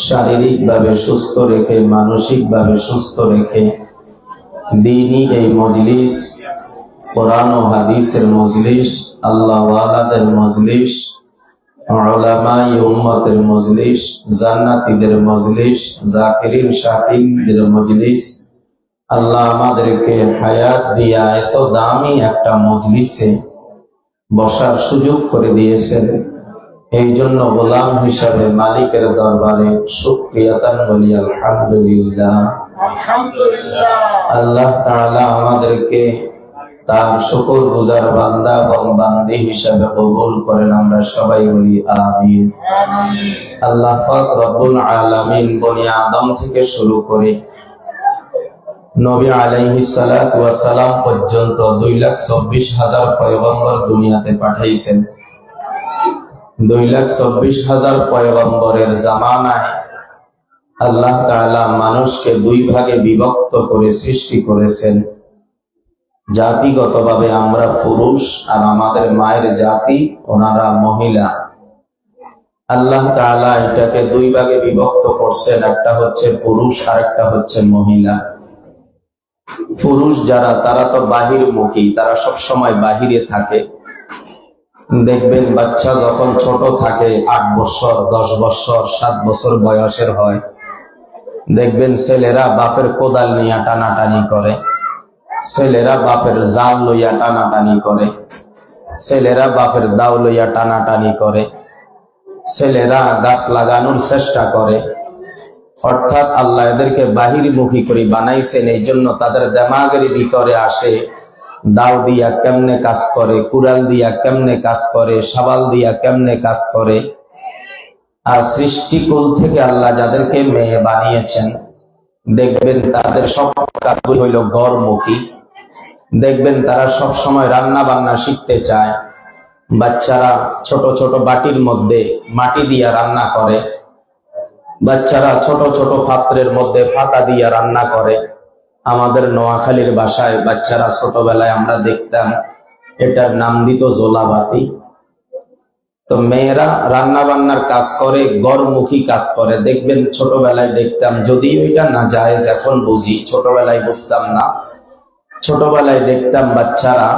শারীরিকভাবে সুস্থ রেখে, মানসিকভাবে সুস্থ রেখে দ্বীনি এই মজলিস, কোরআন ও হাদিসের মজলিস, আল্লাহ ওয়ালাদের মজলিস, উলামায়ে উম্মতের মজলিস, জান্নাতীদের মজলিস, যাকিরিন শাকিরদের মজলিস। আল্লাহ আমাদেরকে হায়াত দিয়া এত দামি একটা মজলিসে বসার সুযোগ করে দিয়েছেন। এই জন্য গোলাম হিসাবে মালিকের দরবারে শুকরিয়াতান বলি আলহামদুলিল্লাহ। আল্লাহ তাআলা আমাদেরকে তার শুকরগুজার বান্দা এবং বান্দি হিসাবে কবুল করেন, আমরা সবাই বলি আমিন। আল্লাহ পাক রব্বুল আলামিন বনি আদম থেকে শুরু করে নবী আলাইহিস সালাতু ওয়াস সালাম পর্যন্ত 2,24,000 পয়গম্বর দুনিয়াতে পাঠাইছেন। 2,24,000 পয়গম্বরের জামানায় আল্লাহ তাআলা মানুষকে দুই ভাগে বিভক্ত করে সৃষ্টি করেছেন। জাতিগতভাবে আমরা পুরুষ আর আমাদের মায়ের জাতি ওনারা মহিলা। আল্লাহ তাআলা এটাকে দুই ভাগে বিভক্ত করছেন, একটা হচ্ছে পুরুষ আর একটা হচ্ছে মহিলা। পুরুষ যারা, তারা তো বাহিরমুখী, তারা সব সময় বাহিরে থাকে। দেখবেন বাচ্চা যখন ছোট থাকে, 8 বছর, 10 বছর, 7 বছর বয়সের হয়, দেখবেন ছেলেরা বাপের কোদাল নিয়ে টানাটানি করে, ছেলেরা বাপের জাল লইয়া টানাটানি করে, ছেলেরা বাপের দাও লইয়া টানাটানি করে, ছেলেরা গাছ লাগানোর চেষ্টা করে। অর্থাৎ আল্লাহ এদেরকে বাহিরমুখী করে বানাইছেন। এই জন্য তাদের দিমাগের ভিতরে আসে দাও দিয়া কেমনে কাজ করে, কুড়াল দিয়া কেমনে কাজ করে, শাবাল দিয়া কেমনে কাজ করে। আর সৃষ্টিকুল থেকে আল্লাহ যাদেরকে মেয়ে বানিয়েছেন, দেখবেন তাদের সব কাজগুলি হইল ঘরমুখী। দেখবেন তারা সব সময় রান্না বান্না শিখতে চায়। বাচ্চারা ছোট ছোট বাটির মধ্যে মাটি দিয়া রান্না করে, বাচ্চারা ছোট ছোট পাত্রের মধ্যে ফাতা দিয়া রান্না করে। আমাদের নোয়াখালীর বাসায় বাচ্চারা ছোটবেলায় আমরা দেখতাম এটার নাম দিত জোলাবাতি। তো মেয়েরা রান্না বান্নার কাজ করে, ঘরমুখী কাজ করে। দেখবেন ছোটবেলায় দেখতাম, যদিও এটা না জায়েজ, এখন বুঝি, ছোটবেলায় বুঝতাম না। ছোটবেলায় দেখতাম বাচ্চারা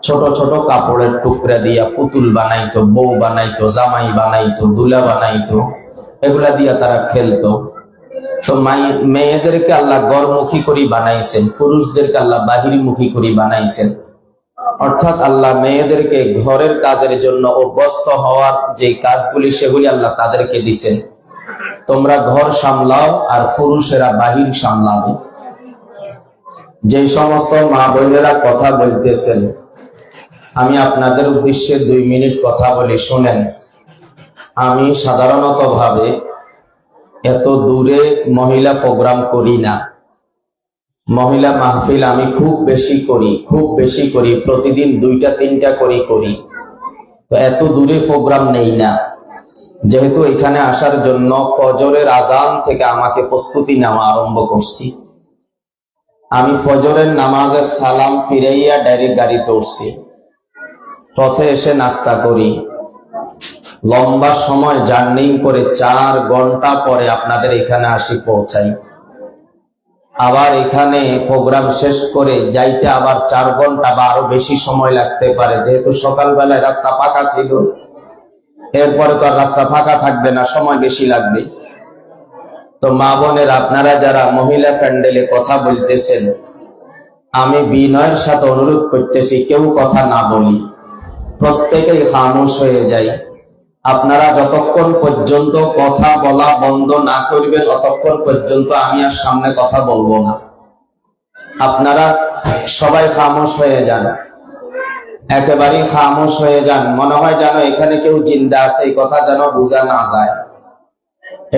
ছোট ছোট কাপড়ের টুকরা দিয়া পুতুল বানাইতো, বউ বানাইতো, জামাই বানাইতো, দুলা বানাইতো, এগুলা দিয়া তারা খেলতো। তো মেয়েদেরকে আল্লাহ ঘরমুখী করে বানাইছেন, পুরুষদেরকে আল্লাহ বাহিরমুখী করে বানাইছেন। অর্থাৎ আল্লাহ মেয়েদেরকে ঘরের কাজের জন্য অভ্যস্ত হওয়ার যে কাজগুলি, সেগুলি আল্লাহ তাদেরকে দিছেন। তোমরা ঘর সামলাও আর পুরুষেরা বাহির সামলাবে। যে সমস্ত মা বোনেরা কথা বলতেছেন, আমি আপনাদের উদ্দেশ্যে 2 মিনিট কথা বলি, শোনেন। আমি সাধারণত ভাবে এত দূরে মহিলা প্রোগ্রাম করি না। মহিলা মাহফিল আমি খুব বেশি করি, প্রতিদিন 2টা-3টা করি। তো এত দূরে প্রোগ্রাম নেই না, যেহেতু এখানে আসার জন্য ফজরের আজান থেকে আমাকে প্রস্তুতি নেওয়া আরম্ভ করছি। আমি ফজরের নামাজের সালাম ফিরাইয়া ডাইরেক্ট গাড়িতে উঠছি, পথে এসে নাস্তা করি, লম্বা সময় জার্নি করে 4 ঘন্টা পরে আপনাদের এখানে আসি, পৌঁছাই। আবার এখানে প্রোগ্রাম শেষ করে যাইতে আবার 4 ঘন্টা বা আরো বেশি সময় লাগতে পারে, যেহেতু সকালবেলায় রাস্তা ফাঁকা ছিল। এরপরে তো আর রাস্তা ফাঁকা থাকবে না, সময় বেশি লাগবে। তো মা বোনের, আপনারা যারা মহিলা প্যান্ডেলে কথা বলতেছেন, আমি বিনয়ের সাথে অনুরোধ করতেছি, কেউ কথা না বলি, প্রত্যেকেই খামোশ হয়ে যায়। আপনারা যতক্ষণ পর্যন্ত কথা বলা বন্ধ না করবেন, ততক্ষণ পর্যন্ত আমি আর সামনে কথা বলবো না। আপনারা সবাই খামোশ হয়ে যান, একেবারেই খামোশ হয়ে যান। মনে হয় যেন এখানে কেউ জিন্দা আছে, এই কথা যেন বোঝা না যায়।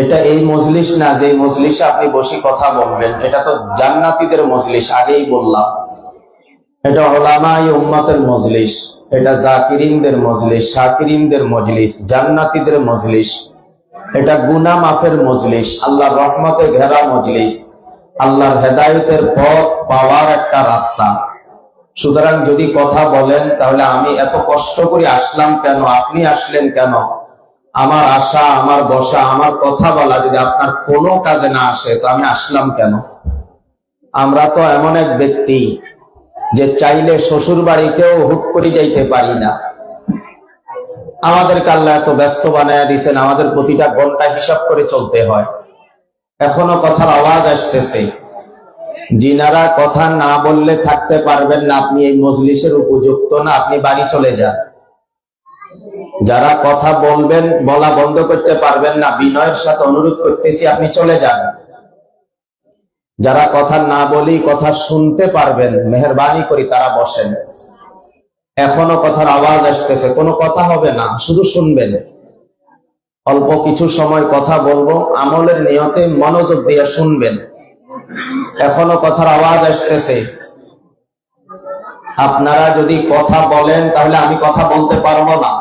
এটা এই মজলিস না যে মজলিসে আপনি বসে কথা বলবেন, এটা তো জান্নাতীদের মজলিস, আগেই বললাম। এটা উলামায়ে উম্মতের মজলিস, এটা জাকিরিনদের মজলিস, শাকিরিনদের মজলিস, জান্নাতীদের মজলিস। এটা গুনাহ মাফের মজলিস, আল্লাহর রহমতে ঘেরা মজলিস, আল্লাহর হেদায়েতের পথ পাওয়ার একটা রাস্তা। সুতরাং যদি কথা বলেন, তাহলে আমি এত কষ্ট করে আসলাম কেন, আপনি আসলেন কেন, আমার আসা, আমার বসা, আমার কথা বলা যদি আপনার কোনো কাজে না আসে, তো আমি আসলাম কেন? আমরা তো এমন এক ব্যক্তি যে চাইলে শ্বশুর বাড়িতেও হুট করে যাইতে পারি না। আমাদেরকে আল্লাহ এত ব্যস্ত বানায় দিয়েছেন, আমাদের প্রতিটা ঘন্টা হিসাব করে চলতে হয়। এখনো কথার আওয়াজ আসতেছে। যিনারা কথা না বললে থাকতে পারবেন না, আপনি এই মজলিসের উপযুক্ত না, আপনি বাড়ি চলে যান। যারা কথা বলবেন, বলা বন্ধ করতে পারবেন না, বিনয়ের সাথে অনুরোধ করতেছি আপনি চলে যান। যারা কথা না বলি কথা শুনতে পারবেন, মেহেরবানি করি তারা বসেন। এখনো কথার আওয়াজ আসতেছে, কোনো কথা হবে না, শুধু শুনবেন। অল্প কিছু সময় কথা বলবো, আমলের নিয়তে মনোযোগ দিয়ে শুনবেন। এখনো কথার আওয়াজ আসতেছে। আপনারা যদি কথা বলেন তাহলে আমি কথা বলতে পারবো না।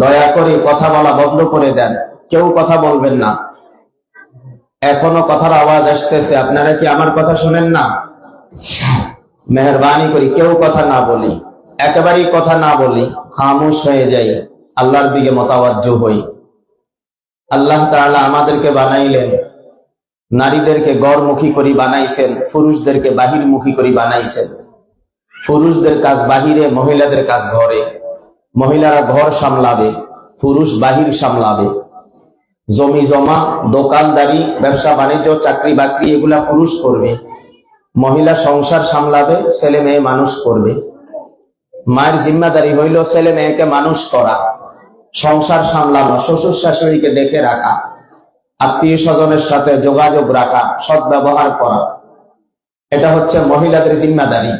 দয়া করে কথা বলা বন্ধ করে দেন, কেউ কথা বলবেন না। এখনো কথার আওয়াজ আসতেছে, আপনারা কি আমার কথা শুনেন না? মেহরবানি করি কেউ কথা না বলি, একেবারেই কথা না বলি, খামোশ হয়ে যাই, আল্লাহর দিকে মোতাওয়াজ্জু হই। আল্লাহ তাআলা আমাদেরকে বানাইলেন, নারীদেরকে গড়মুখী করে বানাইছেন, পুরুষদেরকে বাহিরমুখী করে বানাইছেন। পুরুষদের কাজ বাহিরে, মহিলাদের কাজ ঘরে। মহিলারা ঘর সামলাবে, পুরুষ বাহির সামলাবে। জমি জমা, দোকানদারি, ব্যবসা বাণিজ্য, চাকরি বাকরি এগুলা পুরুষ করবে। মহিলা সংসার সামলাবে, ছেলে মেয়ে মানুষ করবে। মায়ের জিম্মাদারি হইল ছেলে মেয়েকে মানুষ করা, সংসার সামলানো, শ্বশুর শাশুড়িকে দেখে রাখা, আত্মীয় স্বজনের সাথে যোগাযোগ রাখা, সদ্ব্যবহার করা। এটা হচ্ছে মহিলাদের জিম্মাদারি।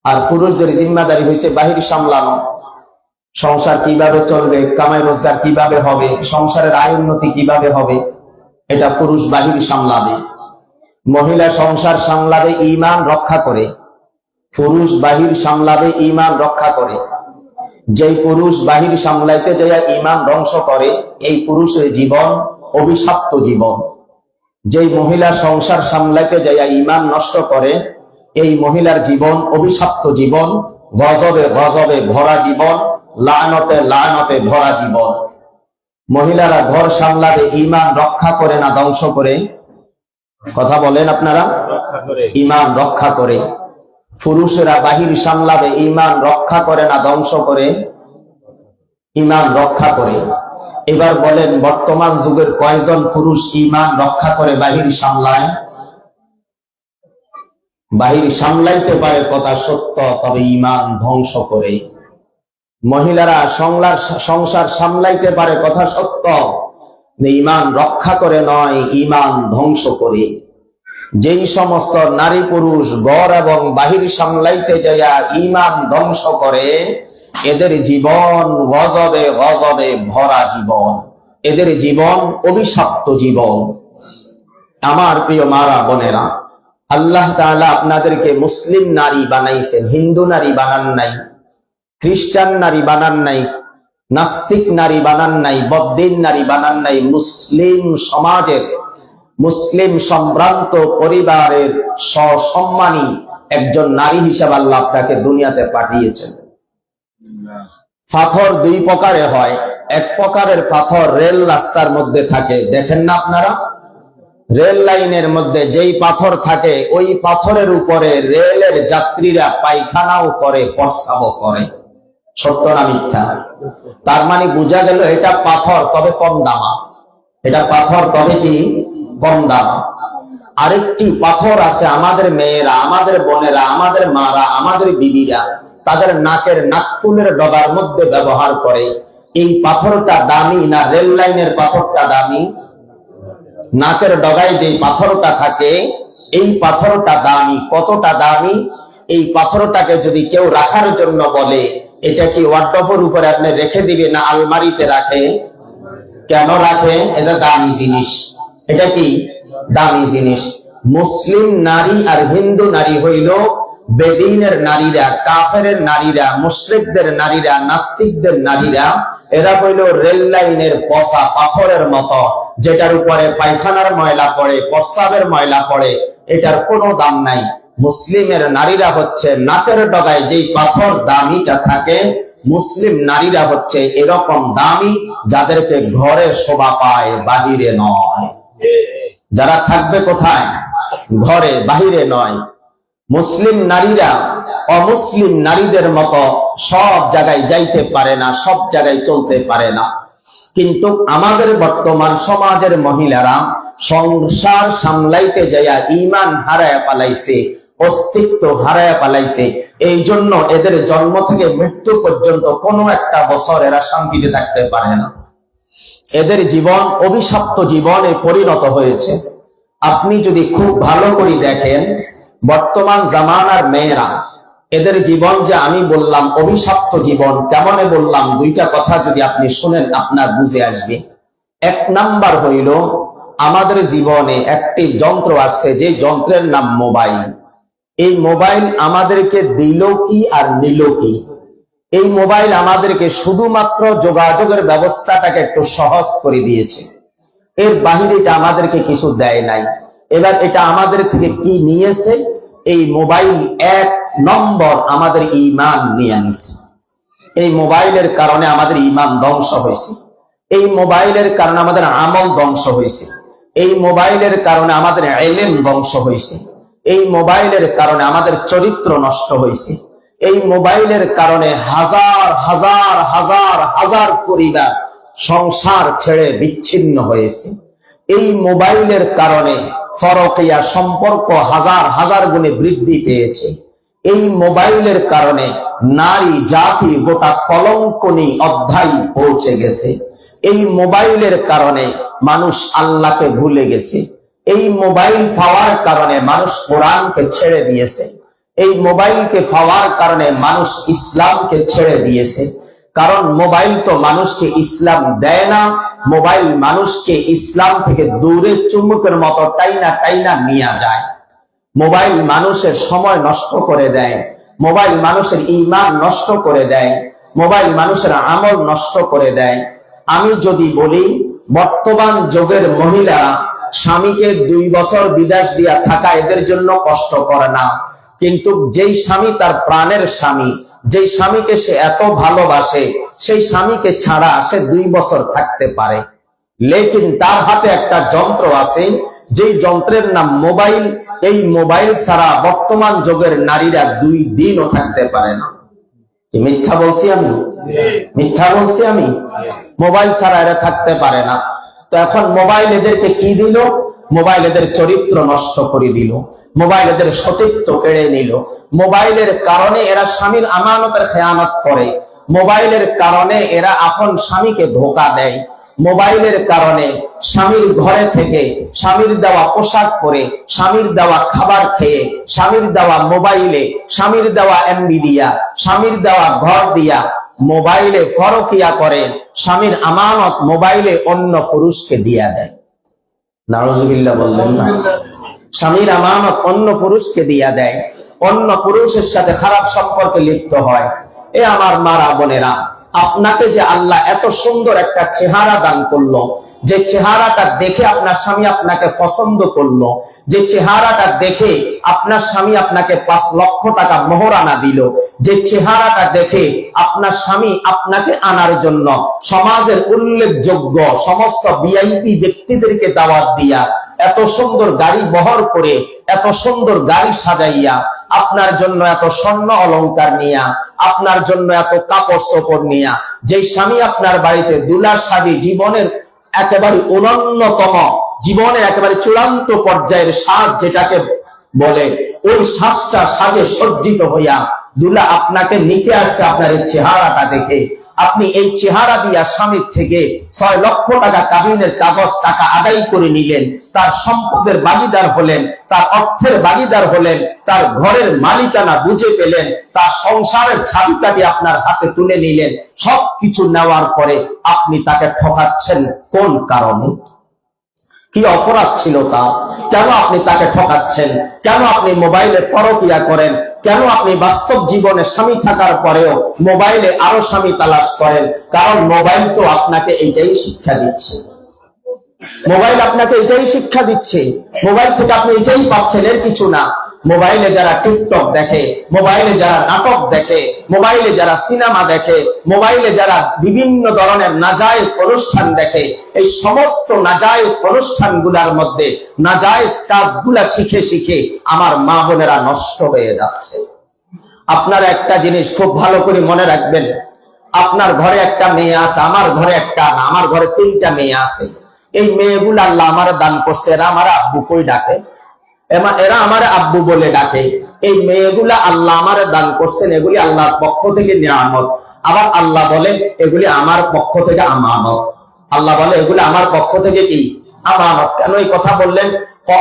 আর পুরুষদের জিম্মাদারি হয়েছে বাহির সামলানো, সংসার কিভাবে চলবে, কামাই রোজগার কিভাবে হবে, সংসারের আয় উন্নতি কিভাবে হবে, এটা পুরুষ বাহির সামলাবে। মহিলা সংসার সামলাবে ঈমান রক্ষা করে, পুরুষ বাহির সামলাবে ঈমান রক্ষা করে। যেই পুরুষ বাহির সামলাইতে যাইয়া ঈমান ধ্বংস করে, এই পুরুষের জীবন অভিশপ্ত জীবন। যেই মহিলা সংসার সামলাইতে যাইয়া ঈমান নষ্ট করে, এই মহিলার জীবন অভিশপ্ত জীবন, গজবে গজবে ভরা জীবন, লানতে লানতে ভরা জীবন। মহিলারা ঘর সামলাবে, ঈমান রক্ষা করে না ধ্বংস করে? কথা বলেন আপনারা? ঈমান রক্ষা করে। পুরুষেরা বাহির সামলাবে, ঈমান রক্ষা করে না ধ্বংস করে? ঈমান রক্ষা করে। এবার বলেন, বর্তমান যুগের কয়জন পুরুষ ঈমান রক্ষা করে বাহির সামলায়? বাহির সামলাইতে পারে কথা সত্য, তবে ঈমান ধ্বংস করে। মহিলারা সংসার সামলাইতে পারে কথা সত্য, ঈমান রক্ষা করে নয়, ঈমান ধ্বংস করে। যেই সমস্ত নারী পুরুষ ঘর এবং বাহির সামলাইতে যাইয়া ঈমান ধ্বংস করে, এদের জীবন গজবে গজবে ভরা জীবন, এদের জীবন অভিশপ্ত জীবন। আমার প্রিয় মারা বোনেরা, আল্লাহ তাআলা আপনাদেরকে মুসলিম নারী বানাইছেন, হিন্দু নারী বানান নাই, খ্রিস্টান নারী বানান নাই, নাস্তিক নারী বানান নাই, বদ্দিন নারী বানান নাই। মুসলিম সমাজের, মুসলিম সম্ভ্রান্ত পরিবারের সসম্মানী একজন নারী হিসাবে আল্লাহ আপনাকে দুনিয়াতে পাঠিয়েছেন। পাথর দুই প্রকারে হয়। এক প্রকারের পাথর রেল রাস্তার মধ্যে থাকে, দেখেন না আপনারা? রেল লাইনের মধ্যে যেই পাথর থাকে, ওই পাথরের উপরে রেলের যাত্রীরা পায়খানাও করে, প্রস্রাবও করে। সত্য না মিথ্যা? তার মানে বোঝা গেল এটা পাথর, তবে কম দামা। এটা পাথর, তবে কি কম দামা। আরেকটি পাথর আছে, আমাদের মেয়েরা, আমাদের বোনেরা, আমাদের মারা, আমাদের বিবিরা তাদের নাকের নাকফুলের ডগার মধ্যে ব্যবহার করে। এই পাথরটা দামি না রেল লাইনের পাথরটা দামি? নাকের ডগায় যে পাথরটা থাকে, এই পাথরটা দামি। কতটা দামি? এই পাথরটাকে যদি কেউ রাখার জন্য বলে, এটা কি ওয়ার্ডরোবের উপরে আপনি রেখে দিবে না আলমারিতে রাখে? কেন রাখে? এটা দামি জিনিস। এটা কি দামি জিনিস। মুসলিম নারী আর হিন্দু নারী হইল বেদিনের নারীরা, কাফেরের নারীরা, মুশরিকদের নারীরা, নাস্তিকদের নারীরা। এরা হইল রেল লাইনের পচা পাথরের মতো, যেটার উপরে পায়খানার ময়লা পড়ে, প্রস্রাবের ময়লা পড়ে, এটার কোনো দাম নাই। মুসলিমের নারীরা হচ্ছে নাকের ডগায় যেই পাথর দামিটা থাকে, মুসলিম নারীরা হচ্ছে এরকম দামি যাদেরকে ঘরে শোভা পায়, বাহিরে নয়। যারা থাকবে কোথায়? ঘরে, বাহিরে নয়। মুসলিম নারীরা অমুসলিম নারীদের মতো সব জায়গায় যাইতে পারে না, সব জায়গায় চলতে পারে না। কিন্তু আমাদের বর্তমান সমাজের মহিলারা সংসার সামলাইতে যাইয়া ঈমান হারায়া পালাইছে, অস্তিত্ব হারায়া পালাইছে। এই জন্য এদের জন্ম থেকে মৃত্যু পর্যন্ত কোনো একটা বছর এরা শান্তিতে থাকতে পারে না। এদের জীবন অভিশপ্ত জীবনে পরিণত হয়েছে। আপনি যদি খুব ভালো করে দেখেন, বর্তমান জামানার মেয়েরা, এদের জীবন যে আমি বললাম অভিশপ্ত জীবন, কেমনে বললাম, দুইটা কথা যদি আপনি শুনেন আপনার বুঝে আসবে। এক নাম্বার হইল, আমাদের জীবনে একটি যন্ত্র আছে, যে যন্ত্রের নাম মোবাইল। এই মোবাইল আমাদেরকে দিল কি আর নিল কি? এই মোবাইল আমাদেরকে শুধুমাত্র যোগাযোগের ব্যবস্থাটাকে একটু সহজ করে দিয়েছে, এর বাহিরে এটা আমাদেরকে কিছু দেয় নাই। এবার এটা আমাদের থেকে কি নিয়েছে? এই মোবাইল এক নম্বর আমাদের ঈমান নিয়ে নিছে। এই মোবাইলের কারণে আমাদের ঈমান ধ্বংস হয়েছে, এই মোবাইলের কারণে আমাদের আমল ধ্বংস হয়েছে, এই মোবাইলের কারণে আমাদের ইলম ধ্বংস হয়েছে, এই মোবাইলের কারণে আমাদের চরিত্র নষ্ট হয়েছে, এই মোবাইলের কারণে হাজার হাজার হাজার হাজার পরিবার সংসার ছেড়ে বিচ্ছিন্ন হয়েছে। এই মোবাইলের কারণে ফরকিয়া সম্পর্ক হাজার হাজার গুণে বৃদ্ধি পেয়েছে। এই মোবাইলের কারণে নারী জাতি গোটা কলঙ্কনী অধ্যায় পৌঁছে গেছে। এই মোবাইলের কারণে মানুষ আল্লাহকে ভুলে গেছে। এই মোবাইল পাওয়ার কারণে মানুষ কোরআনকে ছেড়ে দিয়েছে। এই মোবাইলকে পাওয়ার কারণে মানুষ ইসলামকে ছেড়ে দিয়েছে। কারণ মোবাইল তো মানুষকে ইসলাম দেয় না, মোবাইল মানুষকে ইসলাম থেকে দূরে চুম্বকের মতো টাইনা টাইনা নিয়ে যায়। মোবাইল মানুষের সময় নষ্ট করে দেয়, মোবাইল মানুষের ঈমান নষ্ট করে দেয়, মোবাইল মানুষের আমল নষ্ট করে দেয়। আমি যদি বলি, বর্তমান যুগের মহিলারা স্বামীকে 2 বছর বিদেশ দিয়া থাকা এদের জন্য কষ্ট করে না, কিন্তু যেই স্বামী তার প্রাণের স্বামী, যেই স্বামীকে সে এত ভালোবাসে, সেই স্বামীকে ছাড়া সে 2 বছর থাকতে পারে। লেকিন তার হাতে একটা যন্ত্র আছে, যেই যন্ত্রের নাম মোবাইল। এই মোবাইল ছাড়া বর্তমান যুগের নারীরা 2 দিনও থাকতে পারে না। কি মিথ্যা বলছি আমি? মিথ্যা বলছি আমি? মোবাইল ছাড়া এরা থাকতে পারে না। তো এখন মোবাইল এদেরকে কি দিল? মোবাইল এদের চরিত্র নষ্ট করে দিল, মোবাইল এদের সতীত্ব কেড়ে নিল। মোবাইলের কারণে এরা স্বামীর আমানতের খেয়ানত করে, মোবাইলের কারণে এরা আপন স্বামীকে ধোঁকা দেয়, মোবাইলের কারণে স্বামীর ঘরে থেকে স্বামীর দেওয়া পোশাক পরে, স্বামীর দেওয়া খাবার খেয়ে, স্বামীর দেওয়া মোবাইলে, স্বামীর দেওয়া এমবি দিয়া, স্বামীর দেওয়া ঘর দিয়া মোবাইলে ফরকিয়া করে, স্বামীর আমানত মোবাইলে অন্য পুরুষকে দিয়া দেয়। নাউজুবিল্লাহ বললেন না? স্বামীর আমানত অন্য পুরুষকে দিয়া দেয়, অন্য পুরুষের সাথে খারাপ সম্পর্কে লিপ্ত হয়। এ আমার মারা বোনেরা, আপনাকে যে আল্লাহ এত সুন্দর একটা চেহারা দান করলো, যে চেহারাটা দেখে আপনার স্বামী আপনাকে পছন্দ করলো, যে চেহারাটা দেখে আপনার স্বামী আপনাকে 5 লক্ষ টাকা মোহরানা দিল, যে চেহারাটা দেখে আপনার স্বামী আপনাকে আনার জন্য সমাজের উল্লেখযোগ্য সমস্ত ভিআইপি ব্যক্তিদেরকে দাওয়াত দিয়া, এত সুন্দর গাড়ি বহর করে, এত সুন্দর গাড়ি সাজাইয়া, আপনার জন্য এত স্বর্ণ অলংকার নিয়া, আপনার জন্য এত কাপড় চোপড় নিয়া, যে স্বামী আপনার বাড়িতে দুলা সাজি জীবনের একেবারে অনন্যতম, জীবনের একেবারে চূড়ান্ত পর্যায়ের সাজ যেটাকে বলে, ওই সাজটা সাজে সজ্জিত হইয়া দুলা আপনাকে নিতে আসছে আপনার এই চেহারাটা দেখে। আপনি এই চেহারা দিয়া স্বামীর থেকে 6 লক্ষ টাকা কাবিনের কাগজ টাকা আদায় করে নিলেন, তার সম্পদের ভাগীদার হলেন, তার অর্থের ভাগীদার হলেন, তার ঘরের মালিকানা বুঝে পেলেন, তার সংসারের চাবিকাঠি আপনার হাতে তুলে নিলেন। সবকিছু নেওয়ার পরে আপনি তাকে ঠকাচ্ছেন কোন কারণে? কি অপরাধ ছিল তার? কেন আপনি তাকে ঠকাচ্ছেন? কেন আপনি মোবাইলে ফরকিয়া করেন? কেন আপনি বাস্তব জীবনে স্বামী থাকার পরেও মোবাইলে আরো স্বামী তালাশ করেন? কারণ মোবাইল তো আপনাকে এইটাই শিক্ষা দিচ্ছে, মোবাইল আপনাকে এটাই শিক্ষা দিচ্ছে, মোবাইল থেকে আপনি এটাই পাচ্ছেন, এর কিছু না। মোবাইলে যারা টিকটক দেখে, মোবাইলে যারা নাটক দেখে, মোবাইলে যারা সিনেমা দেখে, মোবাইলে যারা বিভিন্ন ধরনের নাজায়েজ অনুষ্ঠান দেখে, এই সমস্ত নাজায়েজ অনুষ্ঠানগুলোর মধ্যে নাজায়েজ কাজগুলা শিখে শিখে আমার মা বোনেরা নষ্ট হয়ে যাচ্ছে। আপনারা একটা জিনিস খুব ভালো করে মনে রাখবেন, আপনার ঘরে একটা মেয়ে আছে, আমার ঘরে একটা না, আমার ঘরে 3টা মেয়ে আছে। এই মেয়েগুলো আল্লাহ আমার দান করছে, এরা আমার আব্বু কই ডাকে, এরা আমার আব্বু বলে ডাকে। এই মেয়েগুলা আল্লাহ আমার দান করছেন, এগুলি আল্লাহর পক্ষ থেকে নিয়ামত। আবার আল্লাহ বলে এগুলি আমার পক্ষ থেকে আমানত। আল্লাহ বলে এগুলি আমার পক্ষ থেকে কি আমানত। কেন এই কথা বললেন?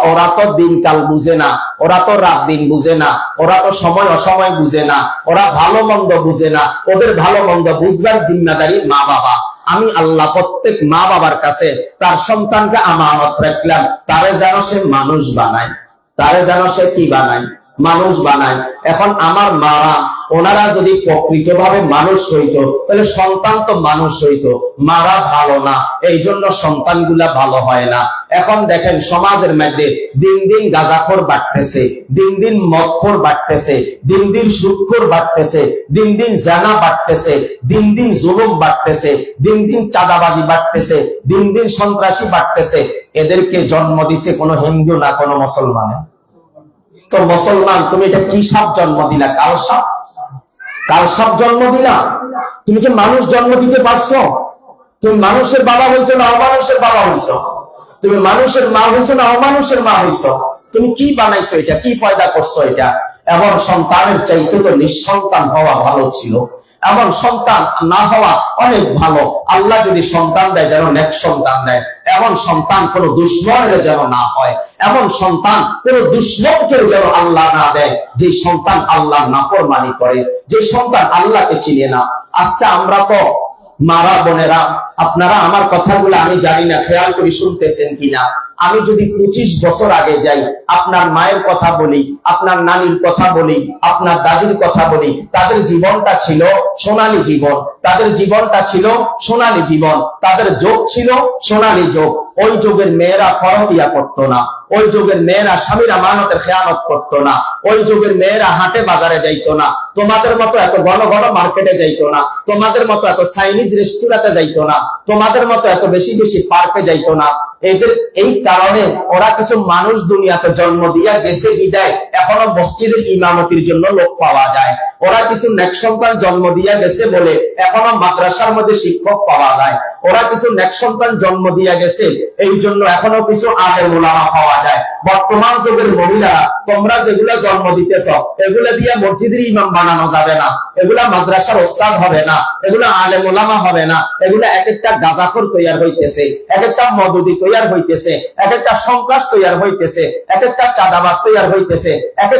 ওরা তো দিনকাল বুঝে না, ওরা তো রাত দিন বুঝে না, ওরা তো সময় অসময় বুঝে না, ওরা ভালো মন্দ বুঝে না। ওদের ভালো মন্দ বুঝবার জিম্মাদারি মা বাবা। আমি আল্লাহ প্রত্যেক মা বাবার কাছে তার সন্তানকে আমানত রাখলাম, তারে যেন সে মানুষ বানায়, তারে যেন সে কি বানায়, মানুষ বানায়। এখন আমার মারা ওনারা যদি প্রকৃতভাবে মানুষ হইতো তাহলে সন্তান তো মানুষ হইতো। মারা ভালো না, এই জন্য সন্তানগুলা ভালো হয় না। এখন দেখেন সমাজের মধ্যে দিন দিন গাঁজাখোর বাড়তেছে, দিন দিন মদখোর বাড়তেছে, দিন দিন সুদখোর বাড়তেছে, দিন দিন জানা বাড়তেছে, দিন দিন জুলুম বাড়তেছে, দিন দিন চাঁদাবাজি বাড়তেছে, দিন দিন সন্ত্রাসী বাড়তেছে। এদেরকে জন্ম দিছে কোনো হিন্দু না কোনো মুসলমানে। তো মুসলমান, তুমি এটা কি সাপ জন্ম দিলা? কাল সাপ, কাল সাপ জন্ম দিলা? তুমি কি মানুষ জন্ম দিতে পারছো? তুমি মানুষের বাবা হইছো না অমানুষের বাবা হইছো? তুমি মানুষের মা হইছো না অমানুষের মা হইছো? তুমি কি বানাইছো? এটা কি ফায়দা করছো? এটা এমন সন্তানের চাইতে তো নিঃসন্তান হওয়া ভালো ছিল। এমন সন্তান না হওয়া অনেক ভালো। আল্লাহ যদি সন্তান দেয় যেন নেক সন্তান দেয়। এমন সন্তান কোন দুশ্মনের যেন না হয়, এমন সন্তান কোন দুশ্মনকেও যেন আল্লাহ না দেয়, যে সন্তান আল্লাহর নাফরমানি করে, যে সন্তান আল্লাহকে চিনে না। আজকে আমরা তো মারা বোনেরা, আপনারা আমার কথাগুলো আমি জানি না খেয়াল করে শুনতেছেন কিনা। আমি যদি 25 বছর আগে যাই, আপনার মায়ের কথা বলি, আপনার নানির কথা বলি, আপনার দাদির কথা বলি, তাদের জীবনটা ছিল সোনালী জীবন, তাদের জীবনটা ছিল সোনালী জীবন, তাদের যোগ ছিল সোনালী যোগ। ওই যুগের মেয়েরা ফরকিয়া করতো না, ওই যুগের মেয়েরা স্বামীর আমানতের খেয়ানত করতো না, ওই যুগের মেয়েরা হাটে বাজারে যাইতো না, তোমাদের মতো এত ঘন ঘন মার্কেটে যাইতো না, তোমাদের মতো এত চাইনিজ রেস্টুরেন্টে যাইতো না, তোমাদের মতো এত বেশি বেশি পার্কে যাইতো না। এদের এই কারণে ওরা কিছু মানুষ দুনিয়াতে জন্ম দিয়া গেছে বিদায় এখনো মসজিদের ইমামতির জন্য লোক পাওয়া যায়। ওরা কিছু নেক সন্তান জন্ম দিয়া গেছে বলে এখনো মাদ্রাসার মধ্যে শিক্ষক পাওয়া যায়। ওরা কিছু নেক সন্তান জন্ম দিয়া গেছে, এই জন্য এখনো কিছু আলেম উলামা পাওয়া যায়। বর্তমান যুগের মহিলারা, তোমরা যেগুলা জন্ম দিতেছ এগুলা দিয়া মসজিদের ইমাম বানানো যাবে না, এগুলা মাদ্রাসার ওস্তাদ হবে না, এগুলা আলেম উলামা হবে না। এগুলা এক একটা গাঁজাখোর তৈয়ার হইতেছে, এক একটা মদুদি তৈয়ার হইতেছে, এক একটা সন্ত্রাস তৈয়ার হইতেছে, এক একটা চাঁদাবাজ তৈয়ার হইতেছে, এক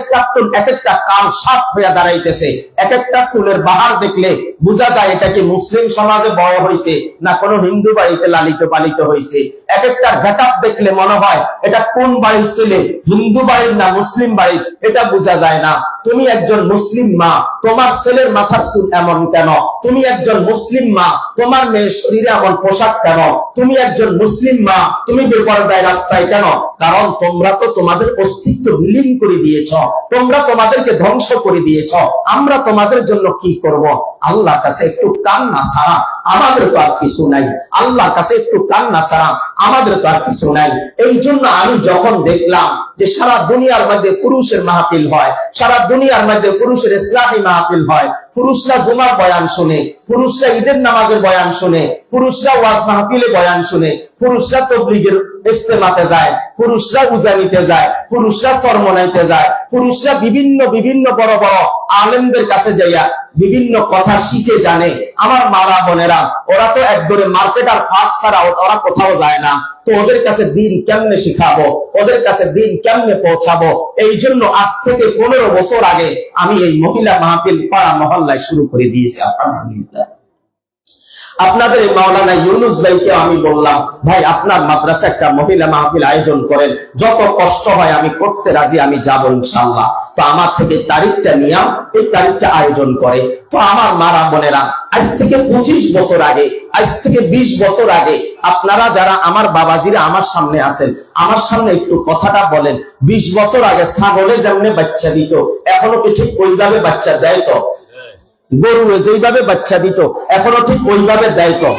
একটা কাল সাপ হইয়া দাঁড়াইতেছে। এক একটা চুলের বাহার দেখলে বোঝা যায় এটা কি মুসলিম সমাজে বড় হয়েছে না কোনো হিন্দু বাড়িতে লালিত পালিত হয়েছে। এক একটা গেটআপ দেখলে মনে হয় এটা কোন বাড়ির ছেলে, হিন্দু বাড়ির না মুসলিম বাড়ির, এটা বোঝা যায় না। তুমি একজন মুসলিম মা, তোমার ছেলের মাথার চুল এমন কেন? তুমি একজন মুসলিম মা, তোমার মেয়ের শরীরে এমন পোশাক কেন? তুমি একজন মুসলিম মা, তুমি বেপরদায় রাস্তায় কেন? কারণ তোমরা তো তোমাদের অস্তিত্ব বিলীন করে দিয়েছ, তোমরা তোমাদেরকে ধ্বংস করে দিয়েছ। আমরা তোমাদের জন্য কি করব? আল্লাহর কাছে একটু কান্না ছাড়া আমাদের তো আর কিছু নাই। আল্লাহর কাছে একটু কান্না ছাড়া আমাদের তো আর কিছু নাই। এই জন্য আমি যখন দেখলাম যে সারা দুনিয়ার মধ্যে পুরুষের মাহফিল হয়, সারা দুনিয়ার মধ্যে পুরুষের ইসলামী মাহফিল হয়, পুরুষরা জুমার বয়ান শুনে, পুরুষরা ঈদের নামাজের বয়ান শুনে, পুরুষরা ওয়াজ মাহফিলে বয়ান শুনে, পুরুষরা তাবলীগের ইজতেমাতে যায়, পুরুষরা উজানিতে যায়, পুরুষরা সরমনাইতে যায়, পুরুষরা বিভিন্ন বিভিন্ন বড় বড় আলেমদের কাছে যাইয়া বিভিন্ন কথা শিখে জানে। আমার মারা বোনেরা, ওরা তো একদরে মার্কেট আর ফাঁক ছাড়া ওরা কোথাও যায় না। তো ওদের কাছে দিন কেমনে শিখাবো, ওদের কাছে দিন কেমনে পৌঁছাবো? এই জন্য আজ থেকে 15 বছর আগে আমি এই মহিলা মাহফিল পাড়া মহল্লায় শুরু করে দিয়েছি। আলহামদুলিল্লাহ, আপনাদের এই মাওলানা ইউনুস ভাইকে আমি বললাম, ভাই আপনার মাদ্রাসা একটা মহিলা মাহফিল আয়োজন করেন, যত কষ্ট হয় আমি করতে রাজি, আমি যাব ইনশাআল্লাহ। তো আমার থেকে তারিখটা নিয়ে এই তারিখটা আয়োজন করে। তো আমার মারা বোনেরা, আজ থেকে 25 বছর আগে, আজ থেকে 20 বছর আগে আপনারা যারা আমার বাবাজিরা আমার সামনে আছেন, আমার সামনে একটু কথাটা বলেন। 20 বছর আগে ছাগলে যেমনি বাচ্চা দিত, এখনো কি ঠিক ওইভাবে বাচ্চা দেয়? তো গরু যেইভাবে বাচ্চা দিত এখনো ঠিক ওইভাবে দেয়? তো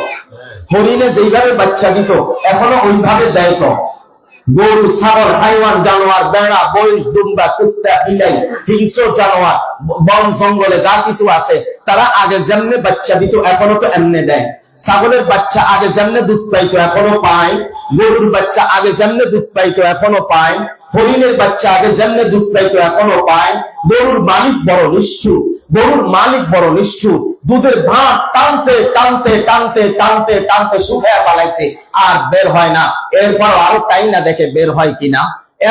হরিণে যেইভাবে বাচ্চা দিত এখনো ওইভাবে দেয়? তো গরু, ছাগল, হাইওয়ান, জানোয়ার, বেড়া, বইস, দুম্বা, কুত্তা, বিলাই, হিংস্র জানোয়ার, বন জঙ্গলে যা কিছু আছে তারা আগে যেমনে বাচ্চা দিত এখনো তো এমনি দেয়। ছাগলের বাচ্চা আগে যেমনে দুধ পাইতো এখনো পায়, গরুর বাচ্চা আগে যেমনে দুধ পাইতো এখনো পায়, হরিণের বাচ্চা আগে যেমনে দুধ পাইতো এখনো পায়। গরুর মালিক বড় নিষ্ঠুর, গরুর মালিক বড় নিষ্ঠুর। দুধের ভাত টানতে টানতে টানতে টানতে টানতে শুকায়া পালাইছে, আর বের হয় না। এরপর আরো টাই না দেখে বের হয় কিনা।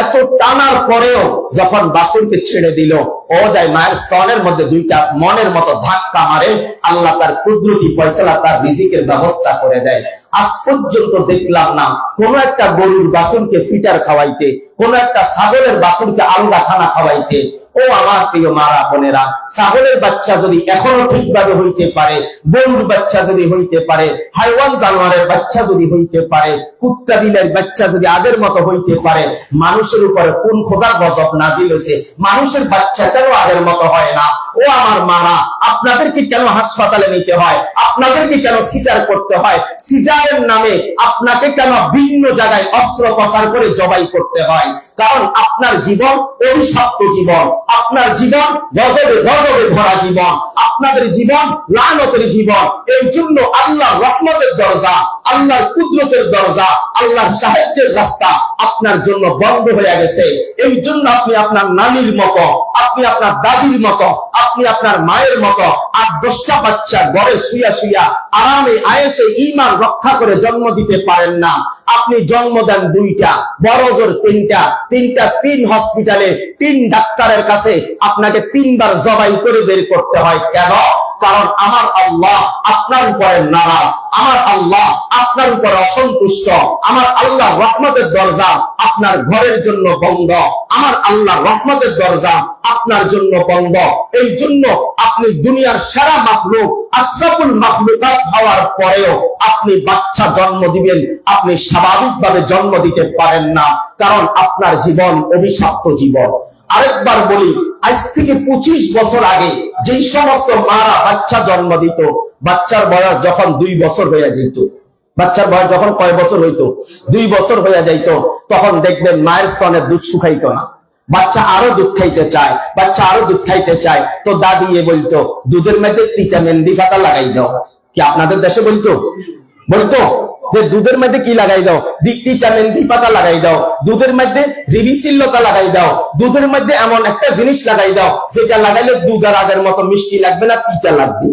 এত টানার পরেও যখন বাছুরকে ছেড়ে দিল, ও যায় মায়ের স্তনের মধ্যে দুইটা মনের মতো ধাক্কা মারে, আল্লাহ তার কুদরতি ফয়সালা তার রিজিকের ব্যবস্থা করে দেয়। আজ পর্যন্ত দেখলাম না কোন একটা গরুর বাছুরকে ফিটার খাওয়াইতে, কোন একটা ছাগলের বাছুরকে আলগা খানা খাওয়াইতে। ও আমার প্রিয় মারা বোনেরা, ছাগলের বাচ্চা যদি এখনো ঠিকভাবে হইতে পারে, গরুর বাচ্চা যদি হইতে পারে, হাইওয়ান জানোয়ারের বাচ্চা যদি হইতে পারে, কুত্তা বিলের বাচ্চা যদি আগের মতো হইতে পারে, মানুষের উপরে কোন খোদার গজব নাজিল হয়েছে? মানুষের বাচ্চা কেন আগের মতো হয় না? ও আমার মারা, আপনাদেরকে কেন হাসপাতালে নিতে হয়? আপনাদেরকে কেন সিজার করতে হয়? সিজারের নামে আপনাকে কেন ভিন্ন জায়গায় অস্ত্রোপচার করে জবাই করতে হয়? কারণ আপনার জীবন অভিশপ্ত জীবন, আপনার জীবন গজবে গজবে ভরা জীবন, আপনাদের জীবন লানতের জীবন। এই জন্য আল্লাহর রহমতের দরজা, আল্লাহর কুদরতের দরজা, আল্লাহর সাহায্যের রাস্তা আপনার জন্য বন্ধ হয়ে গেছে। এই জন্য আপনি আপনার নানির মতো, আপনি আপনার দাদির মতো, আপনি আপনার মায়ের মতো 8-10টা বাচ্চা ঘরে শুইয়া শুইয়া আরামে আয়েসে ঈমান রক্ষা করে জন্ম দিতে পারেন না। আপনি জন্ম দেন 2টা, বড় জোর 3টা, 3 হসপিটালে 3 ডাক্তারের কাছে আপনাকে 3 বার জবাই করে বের করতে হয়। কেন? কারণ আমার আল্লাহ আপনার উপরে নারাজ, আমার আল্লাহ আপনার উপরে অসন্তুষ্ট, আমার আল্লাহ রহমতের দরজা আপনার ঘরের জন্য বন্ধ, আমার আল্লাহ রহমতের দরজা আপনার জন্য বন্ধ। এই জন্য আপনি দুনিয়ার সেরা মাখলুক, আশরাফুল মাখলুকাত হওয়ার পরেও আপনি বাচ্চা জন্ম দিবেন, আপনি স্বাভাবিকভাবে জন্ম দিতে পারেন না, কারণ আপনার জীবন অভিশপ্ত জীবন। আরেকবার বলি, আজ থেকে 25 বছর আগে যেই সমস্ত মারা বাচ্চা জন্ম দিত, বাচ্চার বয়স যখন 2 বছর হয়ে যেত, বাচ্চার বয়স যখন কয় বছর হইতো? 2 বছর হয়ে যাইতো, তখন দেখবেন মায়ের স্তনের দুধ শুকাইতো না, বাচ্চা আরো দুধ খাইতে চায়, বাচ্চা আরো দুধ খাইতে চায়। তো দাদি বলতো দুধের মধ্যে তিতা মেহেন্দি পাতা লাগাই দাও। কি আপনাদের দেশে বলতো? বলতো যে দুধের মধ্যে কি লাগাই দাও? তিতা মেহেন্দি পাতা লাগাই দাও, দুধের মধ্যে রিবিসিল লতা লাগাই দাও, দুধের মধ্যে এমন একটা জিনিস লাগাই দাও যেটা লাগাইলে দুধ আর আগের মতো মিষ্টি লাগবে না, তিতা লাগবে।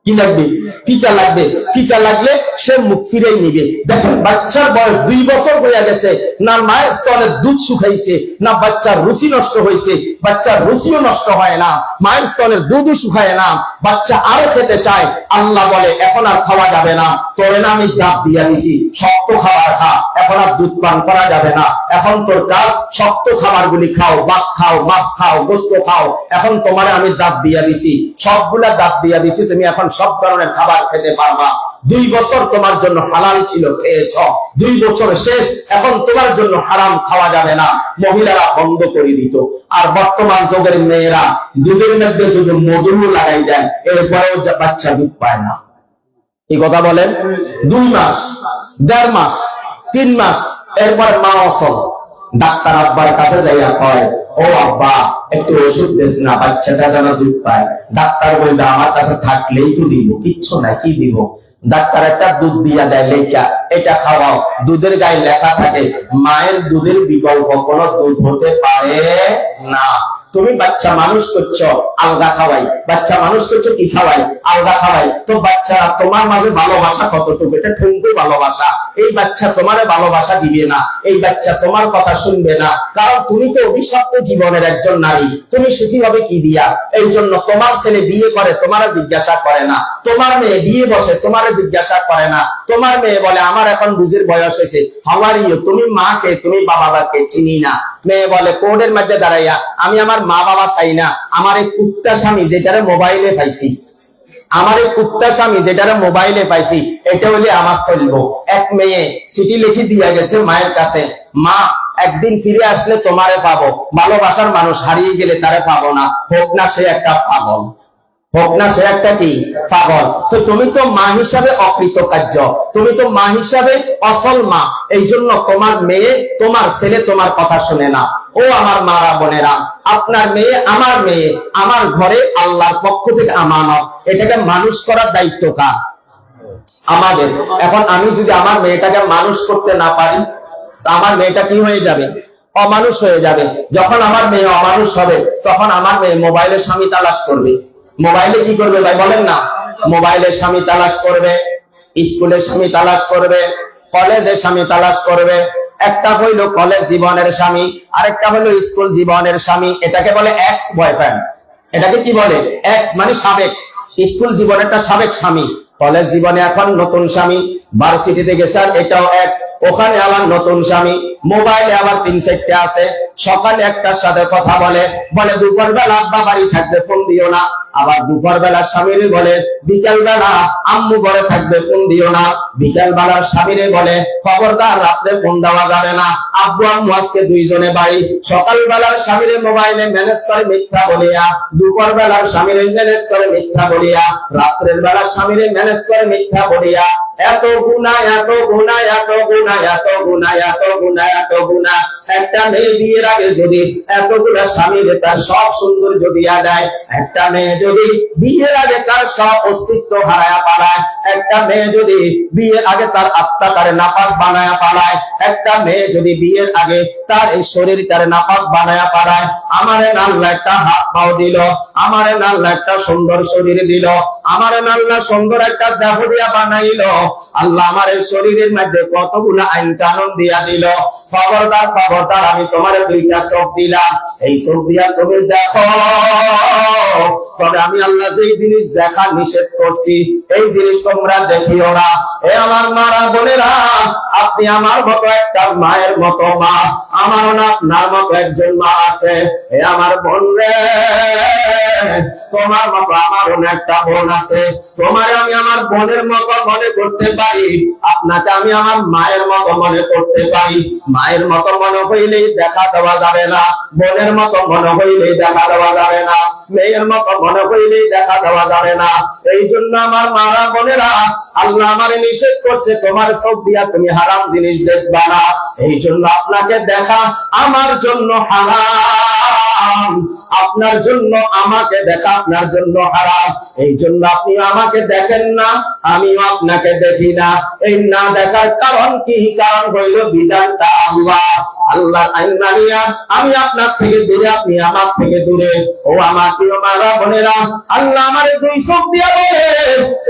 কি লাগবে? তিতা লাগবে। তিতা লাগলে সে মুখ ফিরেই নিবে। দেখেন বাচ্চার বয়স 2 বছর হয়ে গেছে, না মায়ের স্তনের দুধ শুকাইছে, না বাচ্চার রুচি নষ্ট হয়েছে, বাচ্চার রুচিও নষ্ট হয় না, মায়ের স্তনের দুধও শুকায় না, বাচ্চা আরো খেতে চায়। আল্লাহ বলে এখন আর খাওয়া যাবে না, তোরে না আমি দাঁত দিয়া দিছি, শক্ত খাবার খা, এখন আর দুধ পান করা যাবে না, এখন তোর কাজ শক্ত খাবার গুলি খাও, ভাত খাও, মাছ খাও, গোস্ত খাও, এখন তোমারে আমি দাঁত দিয়া দিছি, সবগুলা দাঁত দিয়া দিছি, তুমি এখন সব ধরনের খাবার খেতে পারবা। 2 বছর তোমার জন্য হালাল ছিল, খেয়েছ, 2 বছর শেষ, এখন তোমার জন্য হারাম, খাওয়া যাবে না। মহিলারা বন্ধ করে দিত। আর বর্তমান যুগের মেয়েরা দুধের মধ্যে শুধু মধু লাগাই দেয়, এরপরেও বাচ্চা দুধ পায় না। এই কথা বলেন? 2 মাস, 1.5 মাস, 3 মাস, এরপরে মা অসল। ডাক্তার আব্বার কাছে যাইয়া কয়, ও আব্বা একটু ওষুধ দিস না, বাচ্চাটা যেন দুধ পায়। ডাক্তার বলবে আমার কাছে থাকলেই তো দিব, কিচ্ছু নাই, কি দিব? ডাক্তার একটা দুধ দিয়া দেয়, লেখা এটা খাওয়াও। দুধের গায়ে লেখা থাকে মায়ের দুধের বিকল্প কোনো দুধ হতে পারে না। তুমি বাচ্চা মানুষ করছো আলগা খাওয়াই, বাচ্চা মানুষ করছো কি খাওয়াই, আলগা খাওয়াই। তো বাচ্চারা তোমার মাঝে ভালোবাসা কতটুকু, এটা ঠুনকু ভালোবাসা। এই বাচ্চা তোমারে ভালোবাসা দিবে না, এই বাচ্চা তোমার কথা শুনবে না, কারণ তুমি তো অভিশপ্ত জীবনের একজন নারী। তুমি সুখী হবে কি দিয়া? এই জন্য তোমার ছেলে বিয়ে করে তোমারা জিজ্ঞাসা করে না, তোমার মেয়ে বিয়ে বসে তোমারে জিজ্ঞাসা করে না। তোমার মেয়ে বলে আমার এখন বুঝির বয়স হয়েছে, হাউ আর ইউ, তুমি মাকে তুমি বাবাকে চিনি না। মেয়ে বলে কোর্টের মধ্যে দাঁড়াইয়া আমি আমার মা বাবা চাই না, আমার এই কুত্তা স্বামী যেটারে মোবাইলে পাইছি, আমার এই কুত্তা স্বামী যেটারে মোবাইলে পাইছি, এটা হলে আমার চলবো। এক মেয়ে চিঠি লিখে দিয়া গেছে মায়ের কাছে, মা একদিন ফিরে আসলে তোমারে পাবো, ভালোবাসার মানুষ হারিয়ে গেলে তারে পাবো না, হোক না সে একটা পাগল, হোক না সে একটা কি পাগল। তো তুমি তো মা হিসাবে অকৃতকার্য, তুমি তো মা হিসাবে অসল মা। এই জন্য তোমার মেয়ে তোমার ছেলে তোমার কথা শুনে না। ও আমার মারা বোনেরা, আপনার মেয়ে আমার মেয়ে, আমার ঘরে আল্লাহর পক্ষ থেকে আমানত, এটাকে মানুষ করার দায়িত্ব কার? আমাদের। এখন আমি যদি আমার মেয়েটাকে মানুষ করতে না পারি, আমার মেয়েটা কি হয়ে যাবে? অমানুষ হয়ে যাবে। যখন আমার মেয়ে অমানুষ হবে, তখন আমার মেয়ে মোবাইলে স্বামী তালাশ করবে। মোবাইলে কি করবে ভাই বলেন না? মোবাইলে স্বামী তালাশ করবে, স্কুলে স্বামী তালাশ করবে, কলেজে স্বামী তালাশ করবে। একটা হইলো কলেজ জীবনের স্বামী, আরেকটা হইলো স্কুল জীবনের স্বামী। এটাকে বলে এক্স বয়ফ্রেন্ড। এটাকে কি বলে? এক্স মানে সাবেক। স্কুল জীবনেরটা সাবেক স্বামী, কলেজ জীবনে এখন নতুন স্বামী, ভার্সিটিতে গেছেন এটাও এক্স, ওখানে আবার নতুন স্বামী। মোবাইলে আবার 3-4টা আছে। সকালে একটার সাথে কথা বলে, বলে দুপুর বেলা আব্বা বাড়ি থাকবে ফোন দিও না। আবার দুপুর বেলা স্বামীরে বলে বিকাল বেলা আম্মু ঘরে থাকবে ফোন দিও না। বিকাল বেলার স্বামীরে বলে খবরদার রাত্রে ফোন দেওয়া যাবে না, আব্বু আম্মু আজকে দুইজনে বাড়ি। সকাল বেলার স্বামীরে মোবাইলে ম্যানেজ করে মিথ্যা বলিয়া, দুপুর বেলার স্বামীরে ম্যানেজ করে মিথ্যা বলিয়া, রাত্রের বেলার স্বামীরে ম্যানেজ করে মিথ্যা বলিয়া। এত গুনাহ, এত গুনাহ, এত গুনাহ, এত গুনাহ, এত গুনাহ, এত গুনাহ। একটা মেয়ে বিয়ের আগে যদি এতগুলা স্বামীরে তার সব সৌন্দর্য দিয়া দেয়, একটা মেয়ে যদি বিয়ের আগে তার সব অস্তিত্ব হারায়া পালায়, একটা মেয়ে যদি বিয়ের আগে তার আত্মাটারে নাপাক বানায়া পালায়, একটা মেয়ে যদি বিয়ের আগে তার এই শরীরটারে নাপাক বানায়া পালায়, আমারে আল্লাহ একটা হাত পাও দিল, আমারে আল্লাহ একটা সুন্দর শরীর দিল, আমারে আল্লাহ সুন্দর একটা দেহ দিয়া বানাইল, আল্লাহ আমার এই শরীরের মধ্যে কতগুলো আইন কানুন দিয়া দিল। খবরদার খবরদার, আমি তোমার 2টা চোখ দিলাম, এই চোখ দিয়া তুমি দেখো। তবে আমি আল্লাহ যেই জিনিস দেখা নিষেধ করছি, এই জিনিস তোমরা দেখিও না। এ আমার মারা বোনেরা, আপনি আমার মতো একটা মায়ের মতো মা, আমারও না আপনার মতো একজন মা আছে। এ আমার বোন রে, তোমার মতো আমারও না একটা বোন আছে। তোমার আমি আমার বোনের মতো মনে করতে পারি, আপনাকে আমি আমার মায়ের মতো মনে করতে পারি। মায়ের মতো মনে হইলেই দেখা দেওয়া যাবে না, বোনের মতো মনে হইলেই দেখা দেওয়া যাবে না, মেয়ের মতো মনে হইলেই দেখা দেওয়া যাবে না। এই জন্য আমার মারা বোনেরা, আল্লাহ আমারে নিষেধ করছে তোমার চোখ দিয়া তুমি হারাম জিনিস দেখবা না। এই জন্য আপনাকে দেখা আমার জন্য হারাম, আপনার জন্য আমাকে দেখা আপনার জন্য হারাম। এই জন্য আপনি আমাকে দেখেন না, আমিও আপনাকে দেখি না। এই না দেখার কারণ কি? কারণ হইল বিধানটা আল্লাহ, আল্লাহর আইন মানিয়া আমি আপনার থেকে দূরে, আপনি আমার থেকে দূরে। ও আমার প্রিয় মারা বোনেরা, আল্লাহ আমারে 2 চোখ দিয়া বলে,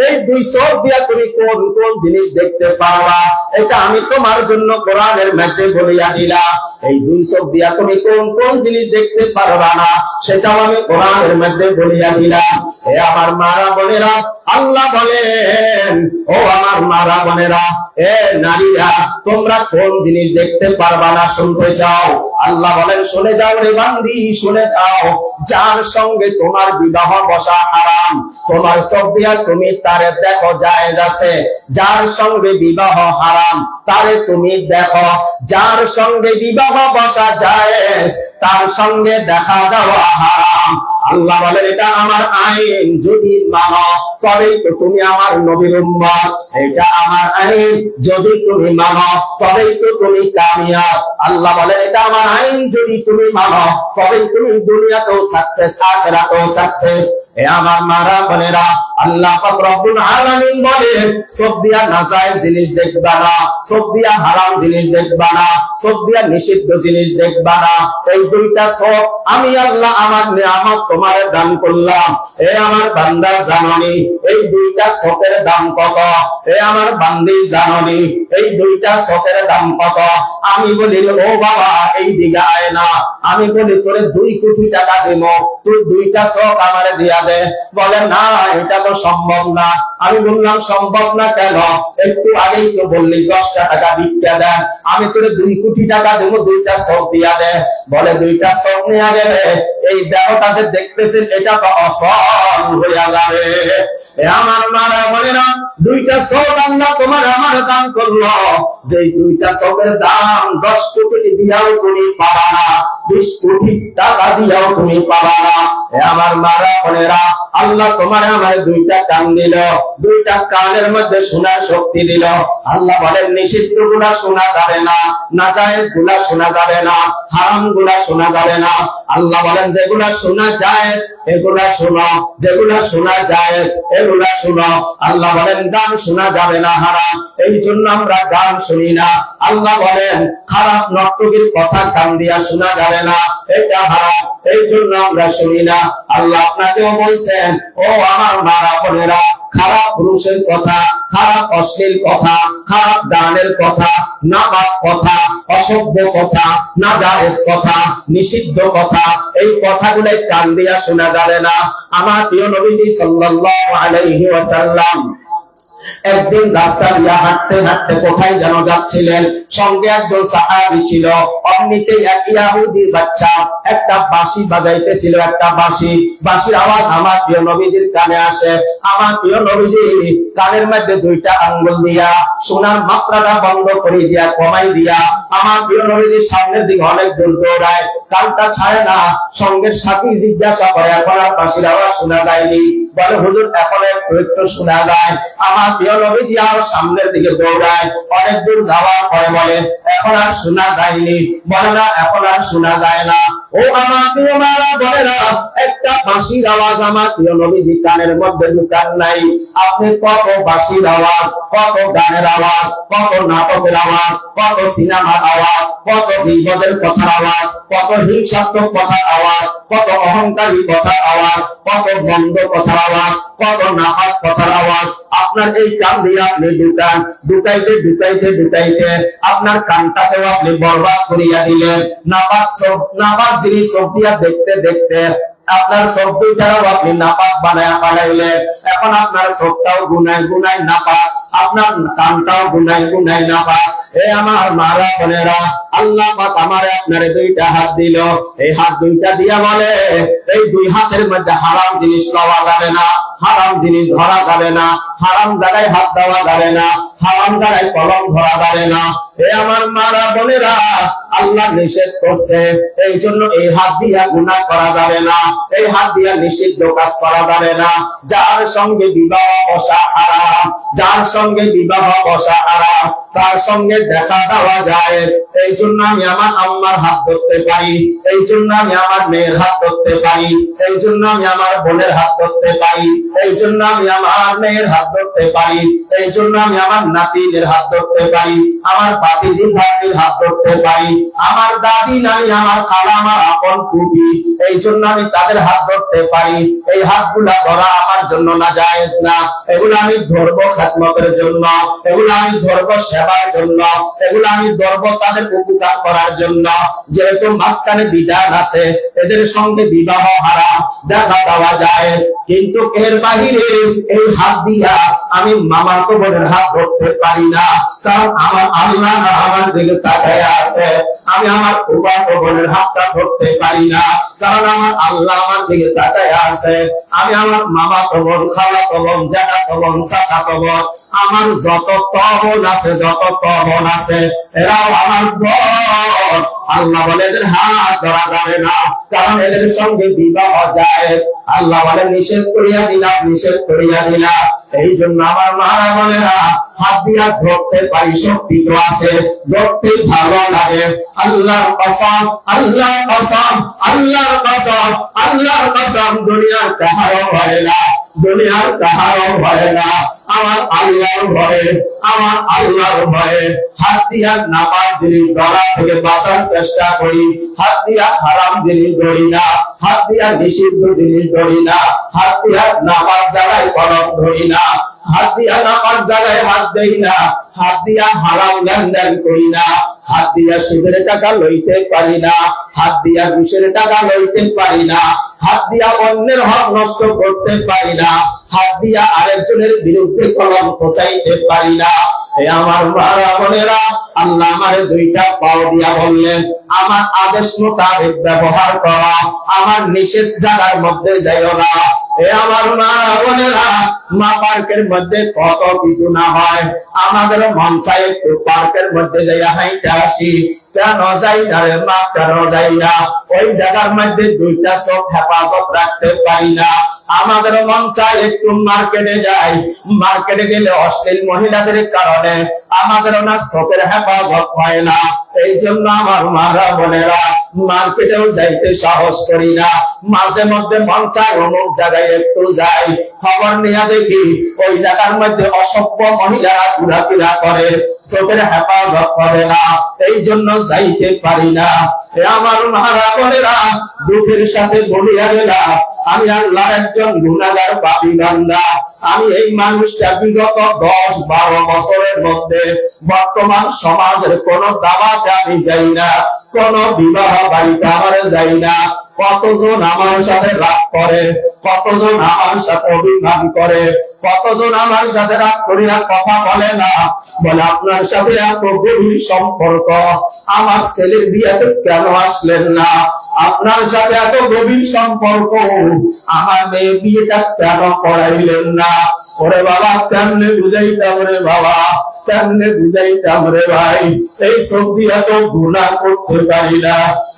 এই 2 চোখ দিয়া তুমি কোন কোন জিনিস দেখতে পারবা, এটা আমি তোমার জন্য কোরআনের মধ্যে বলিয়া দিলাম। এই 2 চোখ দিয়া তুমি কোন কোন জিনিস দেখতে পারবা না, সেটাও আমি কোরআনের মধ্যে বলিয়া দিলাম। এ আমার মারা বোনেরা, আল্লাহ বলেন, ও আমার মারা বোনেরা, এ নারীরা, তোমরা কোন জিনিস দেখতে পারবা না শুনতে চাও? আল্লাহ বলেন, শুনে যাও রে বান্দি, শুনে যাও। যার সঙ্গে তোমার বিবাহ বসা হারাম, তোমার চোখ দিয়া তুমি তারে দেখো জায়েজ আছে। যার সঙ্গে বিবাহ হারাম, তারে তুমি দেখো। যার সঙ্গে বিবাহ বসা জায়েজ, তার সঙ্গে দেখা দেওয়া হারাম। আল্লাহ বলেন, এটা আমার আইন, যদি মানো তবেই তো তুমি আমার নবীর উম্মত। এটা আমার আইন, যদি তুমি মানো তবেই তো তুমি কামিয়াব। আল্লাহ বলেন, এটা আমার আইন, যদি তুমি মানো তবেই তুমি দুনিয়াতেও সাকসেস, আখিরাতেও সাকসেস। এ আমার মারা বোনেরা, আল্লাহ পাক রব্বুল আলামিন বলেন, চোখ দিয়া নাজায়েজ জিনিস দেখবা না, চোখ দিয়া হারাম জিনিস দেখবা না, চোখ দিয়া নিষিদ্ধ জিনিস দেখবা না। এই 2টা চোখ আমি আল্লাহ আমার নিয়ামত তোমার দান করলাম, এ আমার বান্দা জাননি এই দুইটা চোখের দাম কত? এ আমার বান্দি জাননি এই দুইটা চোখের দাম কত? আমি বলি ও বাবা এই দিকে আয় না, আমি বলি তোরে 2 কোটি টাকা দিব, তুই দুইটা চোখ আমারে দিয়া দে। বলে না এটা তো সম্ভব না। আমি বললাম সম্ভব না কেন? একটু আগেই তো বললি 10টা টাকা ভিক্ষা দেন, আমি তোরে 2 কোটি টাকা দেবো, দুইটা চোখ দিয়া দে। বলে দুইটা চোখ নিয়ে গেলে এই দেহটা যে দেখতেছেন এটা তো অসল হইয়া যাবে। আমার মারা বলে না দুইটা চোখ আল্লাহ তোমার আমার দান করলো, যে দুইটা চোখের দাম 10 কোটি দিয়াও তুমি পাবা না, 20 কোটি টাকা দিয়াও তুমি পাবা না। আমার মারা বোনেরা, আল্লাহ তোমার আমার দুইটা কান দিল, দুইটা কানের মধ্যে শোনার শক্তি দিল। আল্লাহ বলেন নিষিদ্ধ গুলা শোনা যাবে না, নাজায়েজ গুলা শোনা যাবে না, হারাম গুলা শোনা যাবে না। আল্লাহ বলেন যেগুলা শোনা যায় এগুলা শোনো, যেগুলা শোনা যায় এগুলা শোনো। আল্লাহ বলেন গান শোনা যাবে না, হারাম, এই জন্য আমরা গান শুনি না। আল্লাহ বলেন খারাপ নর্তকীর কথা কান দিয়া শোনা যাবে না, এটা হারাম, এই জন্য আমরা শুনি না। আল্লাহ আপনাকেও বলছেন ও আমার মারা বোনেরা, খারাপ পুরুষের কথা, খারাপ অশ্লীল কথা, খারাপ গানের কথা, নাপাক কথা, অসভ্য কথা, নাজায়েজ কথা, নিষিদ্ধ কথা, এই কথাগুলো কান দিয়া শোনা যাবে না। আমার প্রিয় নবীজি সাল্লাল্লাহু আলাইহি ওয়াসাল্লাম একদিন রাস্তা দিয়া হাঁটতে হাঁটতে কোথায় যেন যাচ্ছিলেন, সঙ্গে একজন সাহাবী ছিল। অমনিতেই এক ইহুদি বাচ্চা একটা বাঁশি বাজাইতেছিল, একটা বাঁশির আওয়াজ আমার প্রিয় নবীজির কানে আসে। আমার প্রিয় নবীজি কানের মধ্যে 2টা আঙ্গুল দিয়া শোনার মাত্রাটা বন্ধ করে দিয়া কমাই দিয়া আমার প্রিয় নবীজির সামনের দিকে অনেক দূর দৌড়ায়, কানটা ছাড়ে না। সঙ্গের সাথী জিজ্ঞাসা করে এখন আর বাঁশির আওয়াজ শোনা যায়নি? বলে হুজুর এখন একটু শোনা যায়। আমার প্রিয় নবীজি আরো সামনের দিকে দৌড়ায়, অনেক দূর যাওয়ার পরে বলে এখন আর শোনা যায়নি? বলে না এখন আর শোনা যায় না। ও আমার প্রিয় মারা বোনেরা, একটা বাঁশির আওয়াজ আমার প্রিয় নবীজি কানের মধ্যে ঢুকান নাই। আপনি কত বাঁশির আওয়াজ, কত গানের আওয়াজ, কত নাটকের আওয়াজ, কত সিনেমার আওয়াজ, কত বিপদের কথার আওয়াজ, কত হিংসাত্মক কথার আওয়াজ, কত অহংকারী কথার আওয়াজ, কত বন্ধ কথার আওয়াজ, কত নাপাক কথার আওয়াজ আপনার এই কান দিয়ে আপনি ঢুকাইতে ঢুকাইতে ঢুকাইতে আপনার কানটাকেও আপনি বরবাদ করিয়া দিলেন। নাপাক জিনিস চোখ দিয়া দেখতে দেখতে আপনার চোখ দুইটাও আপনি নাপাক বানাইলেন। এখন আপনার চোখটাও গুনায় গুনায় নাপাক, আপনার কানটাও গুনায় গুনায় নাপাক। এ আমার মারা বোনেরা, আল্লাহ পাক আমারে আপনারে 2টা হাত দিল, এই হাত 2টা দিয়া বলে এই 2 হাতের মধ্যে হারাম জিনিস লওয়া যাবে না, হারাম জিনিস ধরা যাবে না, হারাম জায়গায় হাত দেওয়া যাবে না, হারাম জায়গায় কলম ধরা যাবে না। এ আমার মারা বোনেরা, আল্লাহ নিষেধ করছে, এই জন্য এই হাত দিয়া গুনাহ করা যাবে না, এই হাত দিয়া নিষিদ্ধ কাজ করা যাবে না। যার সঙ্গে বিবাহ বসা হারাম, যার সঙ্গে বিবাহ বসা হারাম, তার সঙ্গে দেখা দেওয়া যায়। এই জন্য আমি আমার আম্মার হাত ধরতে পারি, এই জন্য আমি আমার মেয়ের হাত ধরতে পারি, এই জন্য আমি আমার বোনের হাত ধরতে পারি, এই জন্য আমি আমার মেয়ের হাত ধরতে পারি, এই জন্য আমি আমার নাতিদের হাত ধরতে পারি, আমার ভাতিজি ভাতির হাত ধরতে পারি, আমার দাদি নানি আমার খালা আমার আপন ফুপি, এই জন্য আমি তাদের হাত ধরতে পারি। এই হাতগুলা ধরা আমার জন্য নাজায়েজ না, এগুলো আমি ধরবো খিদমতের জন্য, এগুলো আমি ধরবো সেবার জন্য, এগুলো আমি ধরবো তাদের উপকার করার জন্য। যেহেতু মাঝখানে বিধান আছে, এদের সঙ্গে বিবাহ হারাম, দেখা দেওয়া যায়, কিন্তু এর বাহিরে এই হাত দিয়া আমি মামাতো বোনের হাত ধরতে পারি না, কারণ আমার আল্লাহ আমার দিকে তাকায় আছে। আমি আমার ফুফাতো বোনের হাতটা ধরতে পারি না, কারণ আমার আল্লাহ আমার দিকে তাকায় আছে। আমি আমার মামাতো বোন, খালাতো বোন, জ্যাঠাতো বোন, চাচাতো বোন, আমার যত বোন আছে, যত বোন আছে, এরাও আমার বোন। আল্লাহ বলে এদের হাত ধরা যাবে না, কারণ এদের সঙ্গে বিবাহ যায়। আল্লাহ বলে নিষেধ করিয়া দিলাম, নিষেধ করিয়া দিলাম। এই জন্য আমার মারা বোনেরা হাত দিয়া ধরতে পারি, শক্তি তো আছে, ধরতে ভালো লাগে। আল্লাহর কসম, আল্লাহর কসম, আল্লাহর কসম, আল্লাহর কসম, দুনিয়ার কাহারও হয় না, দুনিয়ার কাহারও ভয়ে না, আমার আল্লাহর ভয়ে, আমার আল্লাহর ভয়ে হাত দিয়া নাপাক জিনিস ধরা থেকে বাঁচার চেষ্টা করি, হাত দিয়া হারাম জিনিস ধরি না, হাত দিয়া নিষিদ্ধ জিনিস ধরি না, হাত দিয়া নাপাক জায়গায় কলম ধরি না, হাত দিয়া নাপাক জায়গায় হাত দেই না, হাত দিয়া হারাম লেনদেন করি না, হাত দিয়া সুদের টাকা লইতে পারি না, হাত দিয়া ঘুষের টাকা লইতে পারি না, হাত দিয়া অন্যের হক নষ্ট করতে পারি না, হাত দিয়া আরেকজনের বিরুদ্ধে কলম পচাইতে পারি না। আমার মারা বোনেরা, আল্লাহ আমারে দুইটা পাও দিয়া বললেন, আমার আদেশ মোতাবেক ব্যবহার করা, আমার নিষেধ জায়গার মধ্যে যাইও না। আমার মারা বোনেরা, মা পার্কের মধ্যে কত কিছু না হয়, আমাদের মন চাই একটু পার্কের মধ্যে যাইয়া হাইটা আসি, কেন যাই না রে মা, কেন যাই না? ওই জায়গার মধ্যে দুইটা চোখ হেফাজত রাখতে পারি না। আমাদের মন চাই একটু মার্কেটে যাই, মার্কেটে গেলে অশ্লীল মহিলাদের কারণে আমাদের না চোখের হেফাজত হয় না। এই জন্য আমার মারা বোনেরা, মার্কেটেও যাইতে সাহস করি না। মাঝে মধ্যে মন চাই অমুক জায়গায় একটু যাই, খবর নিয়ে দেখি ওই জায়গার মধ্যে অসভ্য মহিলারা ঘোরাফেরা করে, চোখের হেফাজত করে না, এই জন্য যাইতে পারি না। আমার মারা বোনেরা, দুঃখের সাথে বলিয়া গেলাম, আমি আল্লাহর একজন গুনাহগার পাপী বান্দা। আমি এই মানুষটা বিগত 10-12 বছরের মধ্যে বর্তমান সমাজের কোন দাওয়াতে আমি যাই না, কোন বিবাহ বাড়িতে আমার যাই না। কতজন আমার সাথে রাগ করে, কতজন আমার সাথে অভিমান করে, কতজন আমার সাথে রাগ করিয়া কথা বলে না, বলে আপনার সাথে এত গভীর সম্পর্ক, আমার ছেলের বিয়েতে কেন আসলেন না? আপনার সাথে এত গভীর সম্পর্ক, আমার মেয়ে বিয়েটা কেন করাইলেন না? ওরে বাবা, কেমনে বুঝাইতাম রে বাবা, কেমনে বুঝাইতাম রে ভাই? এই চোখ দিয়ে তো গুনাহ করতে পারি না,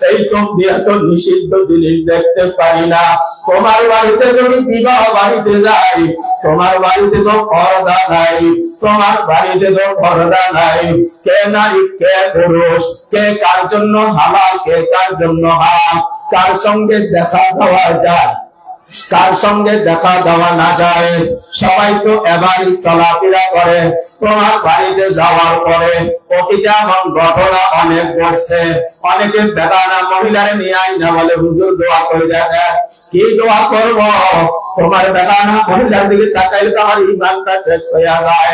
এই চোখ দিয়ে তো নিষিদ্ধ জিনিস দেখতে পারি না। তোমার বাড়িতে যদি বিবাহ বাড়িতে যাই, তোমার বাড়িতে তো পর্দা নাই, তোমার বাড়িতে তো পর্দা নাই। কে নারী, কে পুরুষ, কে কার জন্য হালাল, কে কার জন্য হারাম, কার সঙ্গে দেখা দেওয়া যায়, কার সঙ্গে দেখা দেওয়া না যায়। সবাই তো এবারই চলাফেরা করে। তোমার বাড়িতে যাওয়ার পরে প্রতিটা এমন ঘটনা অনেক ঘটছে। অনেকে বেগানা মহিলারে নিয়ে আই না, বলে হুজুর দোয়া করে দেন। কি দোয়া করব? তোমার বেগানা মহিলার দিকে তাকাইলে আমার ইমানটা শেষ হয়ে যায়।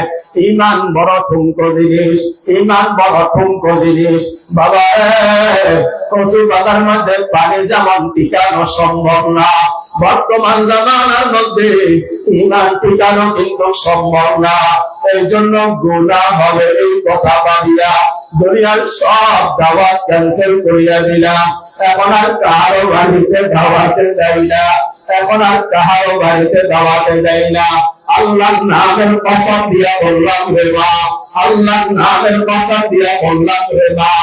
ইমান বড় ঠুনকো জিনিস, ইমান বড় ঠুনকো জিনিস। বাবা, কচু বাজার মধ্যে পানি যেমন টিকানো সম্ভব না, বর্তমান জামানার মধ্যে ইমান টিকানো কিন্তু সম্ভব না। এই জন্য গুনাহ হবে এই কথা ভাবিয়া দুনিয়ার সব দাওয়াত ক্যান্সেল করিয়া দিলাম। এখন আর কারো বাড়িতে দাওয়াতে যাই না, এখন আর কারো বাড়িতে দাওয়াতে যাই না। আল্লাহর নামের কসম দিয়া বললাম রে মা, আল্লাহর নামের কসম দিয়া বললাম রে মা,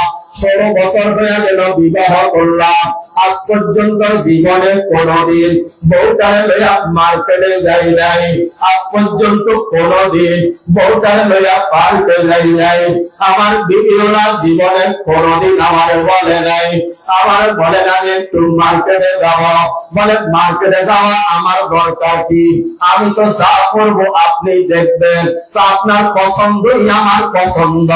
16 বছর হয়ে গেল বিবাহ করলাম, আজ পর্যন্ত জীবনে কোনদিন বউটারে লইয়া মার্কেটে যাই নাই, আজ পর্যন্ত কোনদিন বউটারে লইয়া পার্কে যাই নাই। আমার বিবিওলা জীবনে কোনদিন আমার বলে নাই, আমার বলে না একটু মার্কেটে যাব, বলে মার্কেটে যাওয়া আমার দরকার কি? আমি তো যা করবো আপনি দেখবেন, তো আপনার পছন্দই আমার পছন্দ,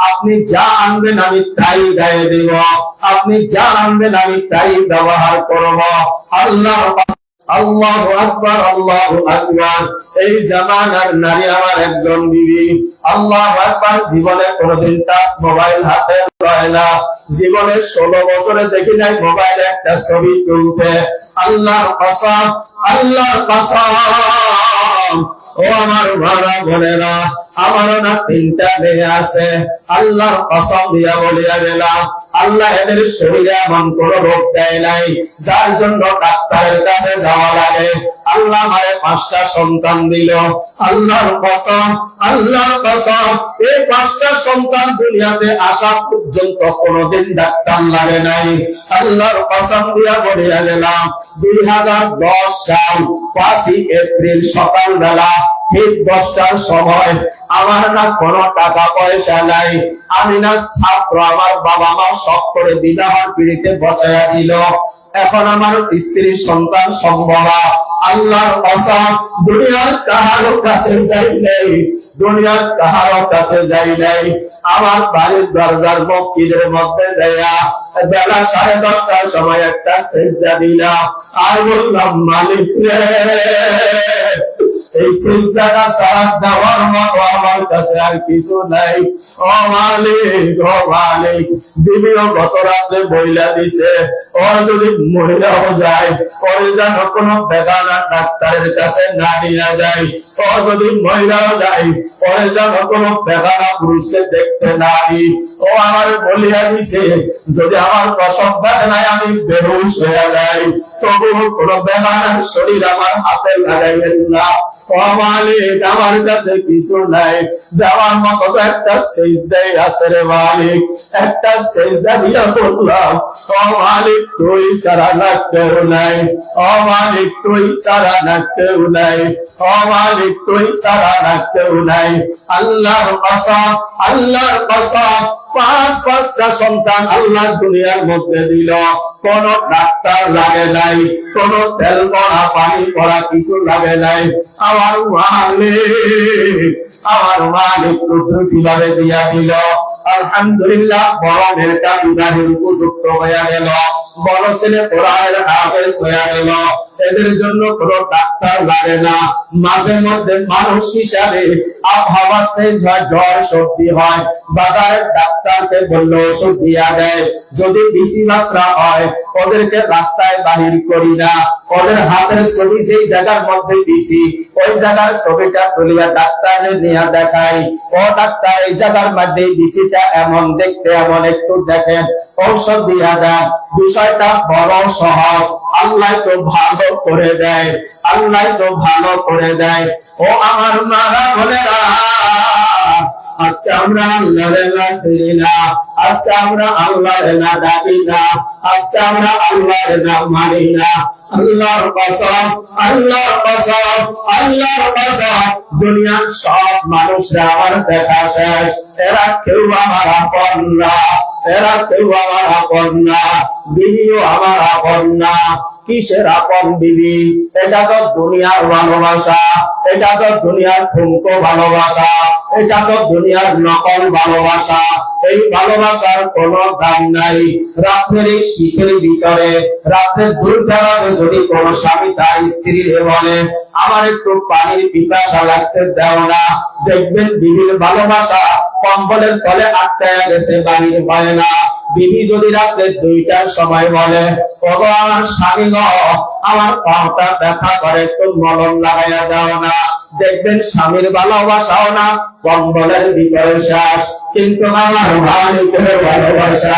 আপনি যা আনবেন আমি তাই গায়ে দেব, আপনি যা আনবেন আমি তাই ব্যবহার করব। আল্লাহু আকবার, আল্লাহু আকবার। এই জামানার নারী আমার একজন বিবি, আল্লাহু আকবার, জীবনে কোনদিন টাচ মোবাইল হাতে লয় না, জীবনে 16 বছরে দেখি নাই মোবাইলে একটা ছবি তুলতে। আল্লাহর কসম, আল্লাহর কসম, ও আমার ভাড়া বোনেরা, আমারও না 3টা মেয়ে আছে। আল্লাহর কসম দিয়া বলিয়া গেলাম, আল্লাহ এদের শরীরে এমন কোন রোগ দেয় নাই যার জন্য ডাক্তারের কাছে যাওয়া লাগে। আল্লাহ আমারে 5টা সন্তান দিল। আল্লাহর কসম, আল্লাহর কসম, এই 5টা সন্তান দুনিয়াতে আসা পর্যন্ত কোনোদিন ডাক্তার লাগে নাই। আল্লাহর কসম দিয়া বলিয়া গেলাম 2010 সাল 5 এপ্রিল সকালবেলা ঠিক 10টার সময় আমার না কোনো টাকা পয়সা নাই, আমি না ছাত্র, আমার বাবা মা সব করে বিধবার পিড়িতে বসাইয়া দিল। এখন আমার স্ত্রী সন্তান সম্ভবা, আল্লাহর কসম দুনিয়ার কাহারও কাছে যাই নাই, দুনিয়ার কাহারও কাছে যাই নাই। আমার বাড়ির দরজার মসজিদের মধ্যে যাইয়া বেলা 10:30টার সময় একটা সেজদা দিলাম আর বললাম, মালিক রে, এই সিজদাটা সালাত দেওয়ার মতো আমার কাছে আর কিছু নাই। ও মালিক, ও মালিক, বিবিও গত রাত্রে বইলা দিছে ও যদি মহিলাও যায় ওরে যেন কোনো বেগানা ডাক্তারের কাছে না নিয়ে যায়, ও যদি মহিলাও যায় ওরে যেন কোনো বেগানা পুরুষকে দেখতে না দিই। ও আমার বলিয়া দিছে যদি আমার প্রসব বেদনায় আমি বেহুশ হয়ে যাই তবু কোনো বেগানার শরীর আমার হাতে লাগাইবেন না। ও মালিক, আমার কাছে কিছু নাই, দেওয়ার মতো তো একটা সেজদাই আছে রে মালিক। একটা সেজদা দিয়া বললাম, ও মালিক তুই ছাড়া না কেউ নাই, ও মালিক তুই ছাড়া না কেউ নাই, ও মালিক তুই ছাড়া না কেউ নাই। আল্লাহর কসম, আল্লাহর কসম, 5টা সন্তান আল্লাহ দুনিয়ার মধ্যে দিল, কোন ডাক্তার লাগে নাই, কোন তেল পড়া পানি পড়া কিছু লাগে নাই। আমার মালিক, আমার মালিক কিভাবে দিয়া দিল। আলহামদুলিল্লাহ, বড় মেয়েটা বিবাহের উপযুক্ত হয়ে গেল, বড় ছেলে কোরআনের হাফেজ হয়ে গেল। এদের জন্য কোন ডাক্তার লাগে না। মাঝে মধ্যে মানুষ হিসাবে আবহাওয়া চেঞ্জ হয়, জ্বর সর্দি হয়, বাজারের ডাক্তারকে বললো ওষুধ দিয়া দেয়। যদি বিসি বাসরা হয় ওদেরকে রাস্তায় বাহির করি না, ওদের হাতের ছবি যেই জায়গার মধ্যে বিসি ওই জায়গার ছবিটা তুলিয়া ডাক্তারে নিয়ে দেখাই, ও ডাক্তার এই জায়গার মধ্যে বিসিটা এমন দেখতে, এমন একটু দেখেন, ঔষধ দিয়া দেন। বিষয়টা বড় সহজ, আল্লাহ তো ভালো করে দেয়, আল্লাহ তো ভালো করে দেয়। ও আমার মারা বোনেরা, আজকে আমরা আল্লাহর না চিনি না, আজকে আমরা আল্লাহর না ডাকি না, আজকে আমরা আল্লাহর না মানি না। আল্লাহর কসম, আল্লাহর কসম, আল্লাহর কসম, দুনিয়ার সব মানুষরা আমার দেখা শেষ, এরা কেউ আমার আপন না, এরা কেউ আমার আপন না। বিবিও আমার আপন না। কিসের আপন বিবি? এটা তো দুনিয়ার ভালোবাসা, এটা তো দুনিয়ার ঠুমকো ভালোবাসা, এটা তো দুনিয়ার নকল ভালোবাসা। এই ভালোবাসার কোনো দাম নাই। রাত্রের এই শীতের ভিতরে রাত্রে 2টা বাজে যদি কোনো স্বামী তার স্ত্রীর বলে আমার একটু পানির পিপাসা লাগছে দাও না, দেখবেন বিবির ভালোবাসা কম্বলের তলে আটকায়া গেছে, বাড়ির হয় না। বিবি যদি রাত্রে 2টার সময় বলে ওগো আমার স্বামী গো, আমার পাটা ব্যথা করে, একটু মলম লাগাইয়া দাও না, দেখবেন স্বামীর ভালোবাসাও না কম্বলের ভিতরে শেষ। কিন্তু আমার মালিকের ভালোবাসা,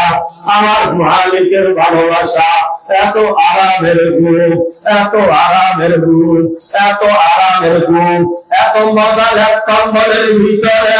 আমার মালিকের ভালোবাসা এত আরামের গুণ, এত আরামের গুণ, এত আরামের গুণ, এত মজার এক কম্বলের ভিতরে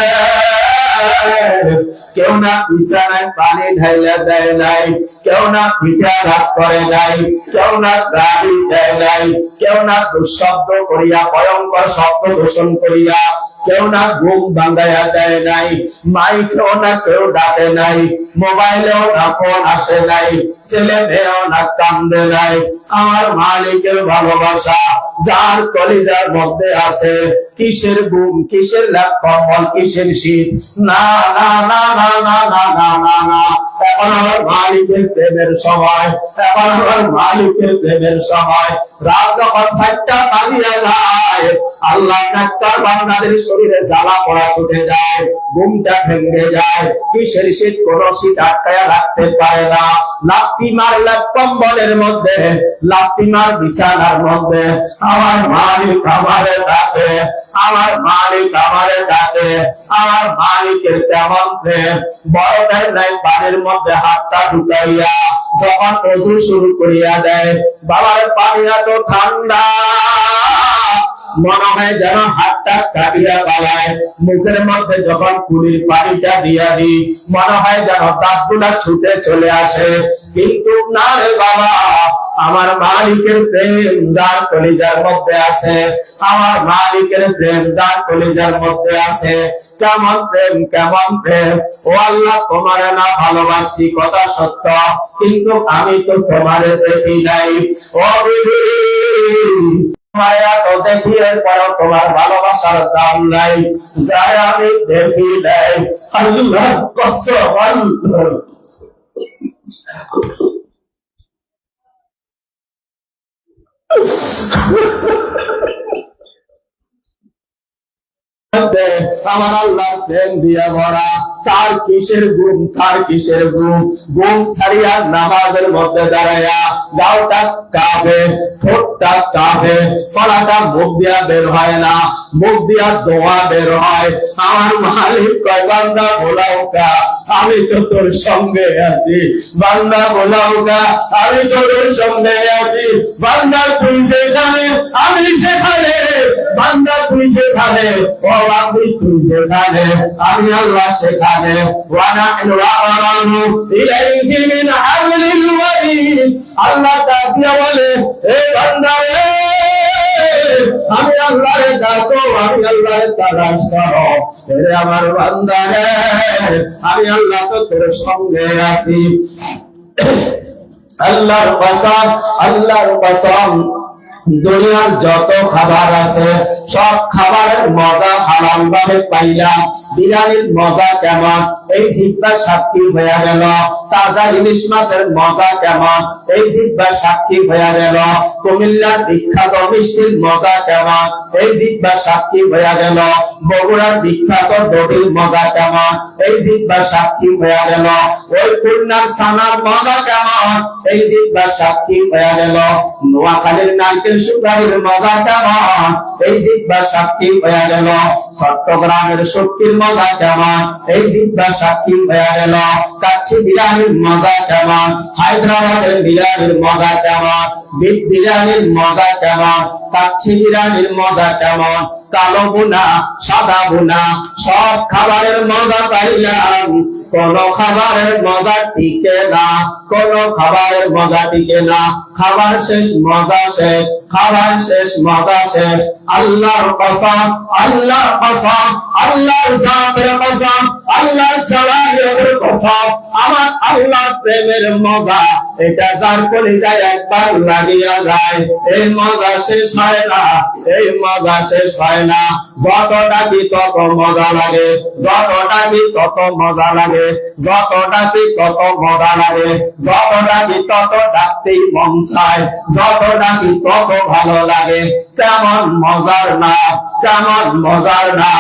কেউ না বিছানায় পানি ঢাইলা দেয় নাই, কেউ না পিঠা ভাত করে নাই, কেউ না গাড়ি দেয় নাই, কেউ না দুঃশব্দ করিয়া ভয়ঙ্কর শব্দ দূষণ করিয়া, কেউ না ঘুম ভাঙাইয়া দেয় নাই, মাইকেও না কেউ ডাকে নাই, মোবাইলেও না ফোন আসে নাই, ছেলে মেয়েও না কান্দে নাই। আমার মালিকের ভালোবাসা যার কলিজার মধ্যে আছে, কিসের ঘুম, কিসের কম্বল, কিসের শীত, না না না না না না না না না। এখন আমার মালিকের প্রেমের সময়, এখন আমার মালিকের প্রেমের সময়। রাত যখন 4টা বাজিয়া যায় আল্লাহ ডাক্তার বান্দাদের শরীরে জ্বালা পড়া ছুটে যায়, ঘুমটা ভেঙে যায়। কিসের শীত? কোন শীত আটকায়া রাখতে পারে না। লাপ্তি মারলে কম্বলের মধ্যে, লাপ্তি মার বিছানার মধ্যে। আমার মালিক আমারে ডাকে, আমার মালিক আমারে ডাকে। আমার মালিকের কেমন প্রেম! বরফের নাই পানির মধ্যে হাতটা ঢুকাইয়া যখন ওযু শুরু করিয়া দেয়, বাবার পানি এত ঠান্ডা, মনে হয় যেন হাতটা কাটিয়া পালায়, মুখের মধ্যে যখন কুলির পানিটা দিয়া দিই মনে হয় যেন দাঁতগুলা ছুটে চলে আসে। কিন্তু না রে বাবা, আমার মালিকের প্রেম যার কলিজার মধ্যে আছে, আমার মালিকের প্রেম যার কলিজার মধ্যে আছে। কেমন প্রেম, কেমন প্রেম! ও আল্লাহ, তোমারে না ভালোবাসি কথা সত্য, কিন্তু আমি তো তোমারে দেখি নাই। ও বিবি, মায়া তো দেখি, এরপর তোমার ভালোবাসার দাম নাই, যাই আমি দেখি নাই। আল্লাহ কসম, আল্লাহ আমার আল্লাহ প্রেম দিয়া ভরা। তার কিসের গুম, তার কিসের গুম! গুম ছাড়িয়া নামাজের মধ্যে দাঁড়াইয়া গাওটা কাঁপে, ঠোঁটটা কাঁপে, গলাটা মুখ দিয়া বের হয় না, মুখ দিয়া দোয়া বের হয়। আমার মালিক কয়, বান্দা বোলাউকা, আমি তো তোর সঙ্গে আছি। বান্দা বোলাউকা, আমি তো তোর সঙ্গে আছি। বান্দা তুই যেখানে আমি সেখানে, বান্দা তুই যেখানে, ও বান্দি তুই যেখানে, আমি আল্লাহ সেখানে। আল্লাহ তাকিয়া বলে, এ বান্দা রে, আমি আল্লাহরে ডাকো, আমি আল্লাহরে তালাশ করো। রে আমার বান্দা রে, আমি আল্লাহ তো তোর সঙ্গে আছি। আল্লাহর কসম, আল্লাহর কসম, দুনিয়ার যত খাবার আছে সব খাবারের মজা হারাম ভাবে পাইলাম। বিরিয়ানির মজা কেমন, এই জিহ্বার সাক্ষী হয়ে গেল। তাজা ইলিশ মাছের মজা কেমন, এই জিহ্বার সাক্ষী হয়ে গেল। কুমিল্লার বিখ্যাত মিষ্টির মজা কেমন, এই জিহ্বার সাক্ষী হয়ে গেল। বগুড়ার বিখ্যাত দড়ির মজা কেমন, এই জিহ্বার সাক্ষী হয়ে গেল। ওই খুলনার সানার মজা কেমন, এই জিহ্বার সাক্ষী হয়ে গেল। নোয়াখালীর নারকেল সুপারির মজা কেমন, এই জিহ্বার সাক্ষী হয়ে গেল। চট্টগ্রামের শুটকির মজা কেমন, এই জিহ্বার সাক্ষী হয়ে গেল। কাচ্চি বিরিয়ানির মজা কেমন, হায়দ্রাবাদের বিরিয়ানির মজা কেমন, বিফ বিরিয়ানির মজা কেমন, কাচ্চি বিরিয়ানির মজা কেমন, কালো ভুনা, সাদা ভুনা, সব খাবারের মজা পাইলাম। কোন খাবারের মজা টিকে না, কোন খাবারের মজা টিকে না। খাবার শেষ, মজা শেষ, খাবার শেষ, মজা শেষ। আল্লাহর কসম, আল্লাহর কসম, আল্লাহর জাতের কসম, আল্লাহর জালালের কসম, আমার আল্লাহর প্রেমের মজা এটা যার কলিজায় একবার লাগিয়া যায়, এই মজা শেষ হয় না, এই মজা শেষ হয় না। যতটা কি তত মজা লাগে, যতটা কি তত মজা লাগে, যতটা কি তত মজা লাগে, যতটা কি তত ডাকতেই মন চায়, যতটা কি তত ভালো লাগে। কেমন মজার না, কেমন মজার না!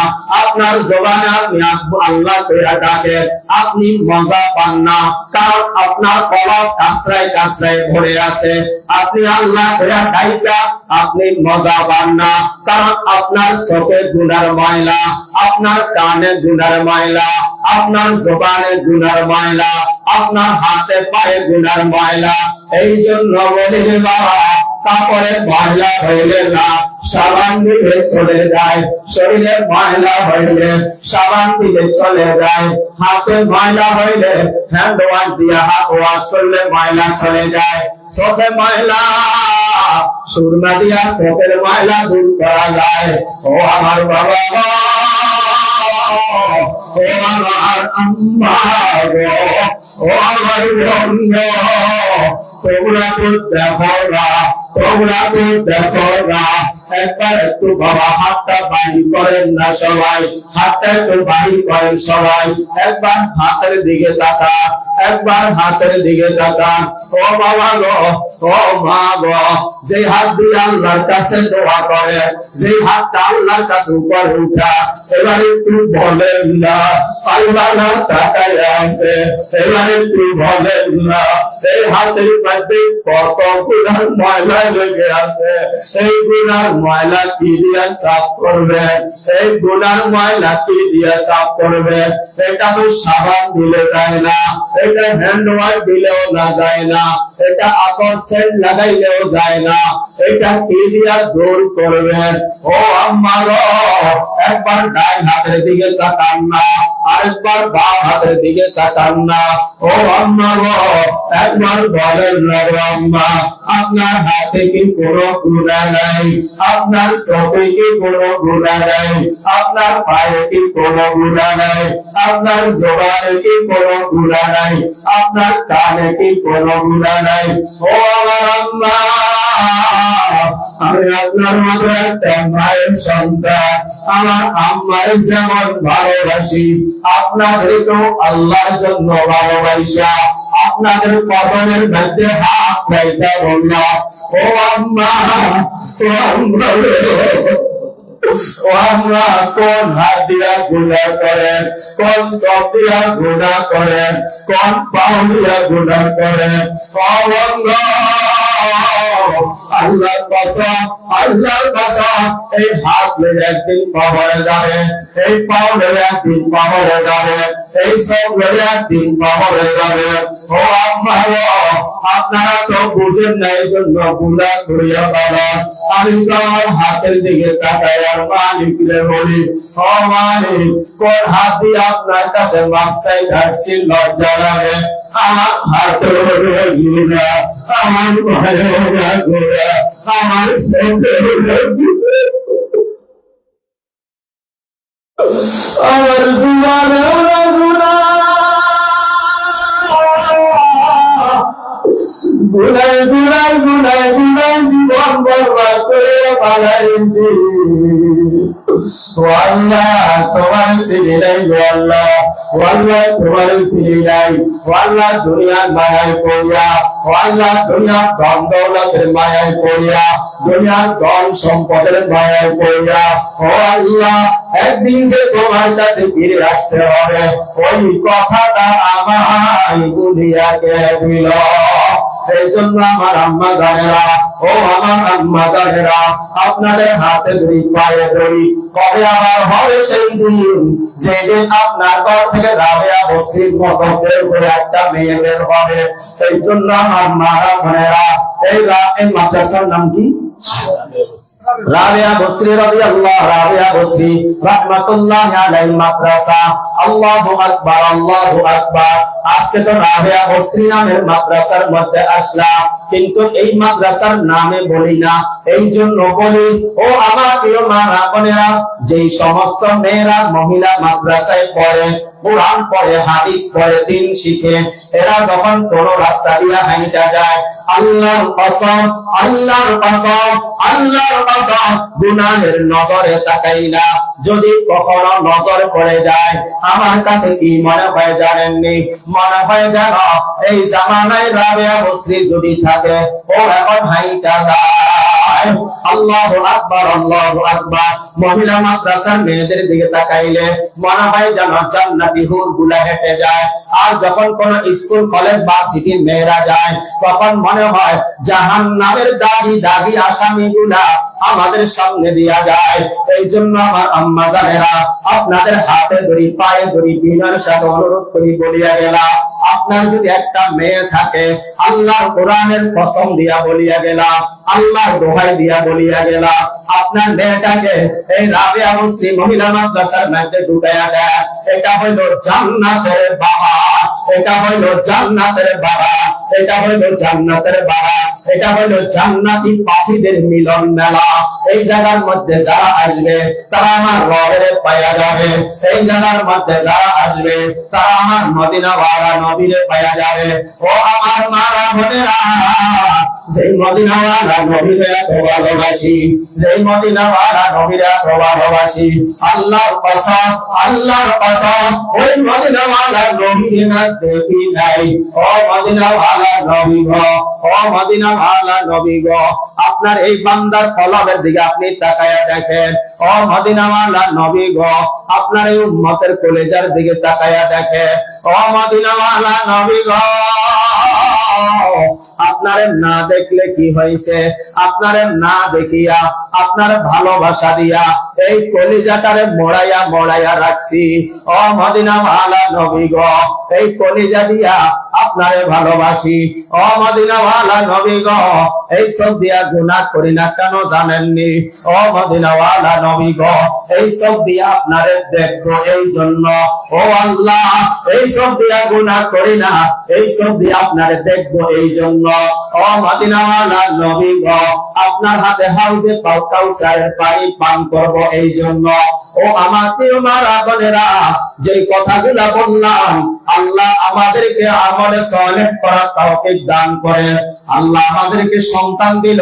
আপনার জবানে আপনি আল্লাহ কইরা ডাকেন, আপনি মজা পান না, কারণ আপনার কলব কাছরায় কাছরায় ভরে আছে। আপনি আল্লাহ কইরা ডাইকা আপনি মজা পান না, কারণ আপনার চোখে গুনার ময়লা, আপনার কানে গুনার ময়লা, আপনার জবানে গুনার ময়লা, আপনার হাতে পায়ে গুনার ময়লা। এই জন্য বলি বাবা, কাপড়ে ময়লা হইলে না সাবান দিলে চলে যায়, শরীরে ময়লা হইলে সাবান দিলে চলে যায়, হাতে ময়লা হইলে হ্যান্ড ওয়াশ দিয়ে হাত ওয়াশ করলে ময়লা চলে যায়, চোখে ময়লা সুরমা দিয়া চোখের ময়লা দূর করা যায়। ও আমার বাবা, ও আমার আম্মা, ও আমার বন্ধু, তোমরা তো দেখো না, তোমরা তো দেখো না। একবার একটু বাবা হাতটা বাহির করেন না সবাই, হাতটা একটু বাহির করেন সবাই। একবার হাতের দিকে তাকা, একবার হাতের দিকে তাকা। ও বাবা গো, ও মা গো, যে হাত দিয়ে আল্লাহর কাছে দোয়া করে, যে হাতটা আল্লাহর কাছে উপরে উঠা, এবার একটু বলেন না আল্লাহ না তাকায় আছে, এবার একটু বলেন না এই হাতের শরীর মধ্যে কত গুনার ময়লা লেগে আছে, এই গুনার ময়লা কি দিয়ে সাফ করবে? এই গুনার ময়লা কি দিয়ে সাফ করবে? এটা তো সাবান দিলে যায় না, এটা হ্যান্ড ওয়াশ দিলেও না যায় না, এটা আতর সেন্ট লাগাইলেও যায় না, এটা কি দিয়া দূর করবে? ও আম্মা গো, একবার ডান হাতের দিকে তাকান না, আরেকবার বাম হাতের দিকে তাকান না। ও আম্মা গো, একবার বলেন না গো আম্মা, আপনার হাতে কি কোনো গুনাহ নাই? আপনার চোখে কি কোনো গুনাহ নাই? আপনার পায়ে কি কোনো গুনাহ নাই? আপনার জবানে কি কোনো গুনাহ নাই? আপনার কানে কি কোনো গুনাহ নাই? ও আমার আম্মা, আমি আপনার মতো একটা মায়ের সন্তান, আমার আম্মার যেমন ভালোবাসি, আপনাদেরকেও আল্লাহর জন্য ভালোবাসা আপনাদের কদমের মধ্যে হাত রাইখা বললাম, ও আম্মা, ও আম্মা, ও আমরা কোন হাত দিয়া গুনাহ করেন, কোন চোখ দিয়া গুনাহ করেন, কোন পাও দিয়া গুনাহ করেন? আল্লাহর কসম, আল্লাহর কসম, এই হাত লয়ে একদিন কবরে যাবে, এই পাও লয়ে একদিন কবরে যাবে, এই চোখ লয়ে একদিন কবরে যাবে। ও আম্মা গো, আপনারা তো বুঝেন না, এই জন্য গুনাহ করিয়া বাবা। আমি তো আমার হাতের দিকে তাকাই আর মালিকরে বলি, ও মালিক, কোন হাত দিয়ে আপনার কাছে মাপ চাই আসছি, লজ্জা লাগে। আমার হাতের গুনাহ, আমার ভাইয়ের গুনাহ, আমার ছেলের গুনাহ, আমার জীবনের গুনাহ, গুনাহ গুনাহ গুনাহ গুনাহ জীবন বরবাদ করে পালাইছি। আল্লাহ তোমার চিনি নাই গো আল্লাহ, আল্লাহ তোমার চিনি নাই, আল্লাহ দুনিয়ার মায়ায় পড়িয়া, আল্লাহ দুনিয়ার ধন দৌলতের মায়ায় পড়িয়া, দুনিয়ার ধন সম্পদের মায়ায় পড়িয়া, ও আল্লাহ একদিন যে তোমার কাছে ফিরে আসতে হবে, ওই কথাটা আমায় বুঝিয়া কে দিল? সেই জন্য আমার আম্মা জানেরা, ও আমার আম্মা জানেরা, আপনাদের হাতে ধরি, পায়ে ধরি, কবে আবার হবে সেই দিন যেদিন আপনার ঘর থেকে রাবেয়া বস্তির মতো বের করে একটা মেয়ে বের হবে। সেই জন্য আমার মারা বোনেরা, এই মাদ্রাসার নাম কি? রাবিয়া বসরি রাদিয়াল্লাহু, রাবিয়া বসরি রাহমাতুল্লাহি আলাইহি মাদ্রাসা। আল্লাহু আকবার, আল্লাহু আকবার। আজকে তো রাবিয়া বসরি নামের মাদ্রাসার মধ্যে আসলাম, কিন্তু এই মাদ্রাসার নামে বলি না, এই জন্য বলি, ও আমার প্রিয় মা বোনেরা, যেই সমস্ত মেয়েরা মহিলা মাদ্রাসায় পড়ে, কুরআন পড়ে, হাদিস পড়ে, দ্বীন শিখে, এরা যখন কোন রাস্তা দিয়ে হাঁটা যায়, আল্লাহর কসম, আল্লাহর কসম, আল্লাহর কসম, গুনাহের নজরে তাকাই না। যদি কখনো নজর পড়ে যায়, আমার কাছে কি মনে হয় জানেননি? মনে হয় জানো, এই জামানায় রাবিয়া বসরি যদি থাকে, ও এখন হাঁটা যায়। আল্লাহু আকবার, আল্লাহু আকবার। মহিলা মাদ্রাসার মেয়েদের দিকে তাকাইলে মনে হয় যেন জান্নাতি হুর গুলা হেঁটে যায়। আর যখন কোন স্কুল, কলেজ বা সিটির মেয়েরা যায়, তখন মনে হয় জাহান্নামের দাগি দাগি আসামি গুলা আমাদের সামনে দিয়া যায়। এই জন্য আমার আম্মা জানেরা, আপনাদের হাতে ধরি, পায়ে ধরি, বিনয়ের সাথে অনুরোধ করি বলিয়া গেলাম, আপনার যদি একটা মেয়ে থাকে, আল্লাহর কোরআনের কসম দিয়া বলিয়া গেলাম, আল্লাহর দোহাই দিয়া বলিয়া গেলাম, আপনার মেয়েটাকে এই রাবিয়া বসরি মহিলা মাদ্রাসার মধ্যে ঢুকাইয়া দেয়। এটা হইল জান্নাতের বাবা, এটা হইল জান্নাতের বাবা, এটা হইল জান্নাতের বাবা, এটা হইল জান্নাতি পাখিদের মিলন মেলা। এই জায়গার মধ্যে যারা আসবে তারা আমার রবের পায়া যাবে। এই জায়গার মধ্যে যারা আসবে তারা আমার মদিনাওয়ালা নবীরে পায়া যাবে। ও আমার মারা বোনেরা, যেই মদিনাওয়ালা নবীরে এত ভালোবাসি, যেই মদিনাওয়ালা নবীরে এত ভালোবাসি, আল্লাহর কসম, আল্লাহর কসম, ওই মদিনাওয়ালা নবীরে না দেখি নাই। ও মদিনাওয়ালা নবী গো, ও মদিনাওয়ালা নবী গো, আপনার এই বান্দার কলবের দিকে আপনি তাকায়া দেখেন। ও মদিনাওয়ালা নবী গো, আপনার এই উম্মতের কলেজার দিকে তাকায়া দেখেন। ও মদিনাওয়ালা নবী গো, আপনারে না দেখলে কি হয়েছে, আপনারে না দেখিয়া আপনার ভালোবাসা দিয়া এই কলিজাটারে মোড়াইয়া মোড়াইয়া রাখছি। ও মদিনাওয়ালা নবী গো, এই কলিজা দিয়া আপনারে ভালোবাসি। ও মদিনাওয়ালা নবী গো, এই সব দিয়া গুনাহ করি না কেন জানেননি? ও মদিনাওয়ালা নবী গো, এই সব দিয়া আপনারে দেখবো এই জন্য। ও আল্লাহ, এই সব দিয়া গুনাহ করি না, এই সব দিয়া আপনারে দেখবো এই জন্য। ও মদিনাওয়ালা নবী গো, আপনার হাতে হাউজে কাউসারের পানি পান করব এই জন্য। ও আমার প্রিয় মারা বোনেরা, যে কথাগুলা বললাম, আল্লাহ আমাদেরকে আমলে সালেহ করার তৌফিক দান করে। আল্লাহ আমাদেরকে সন্তান দিল,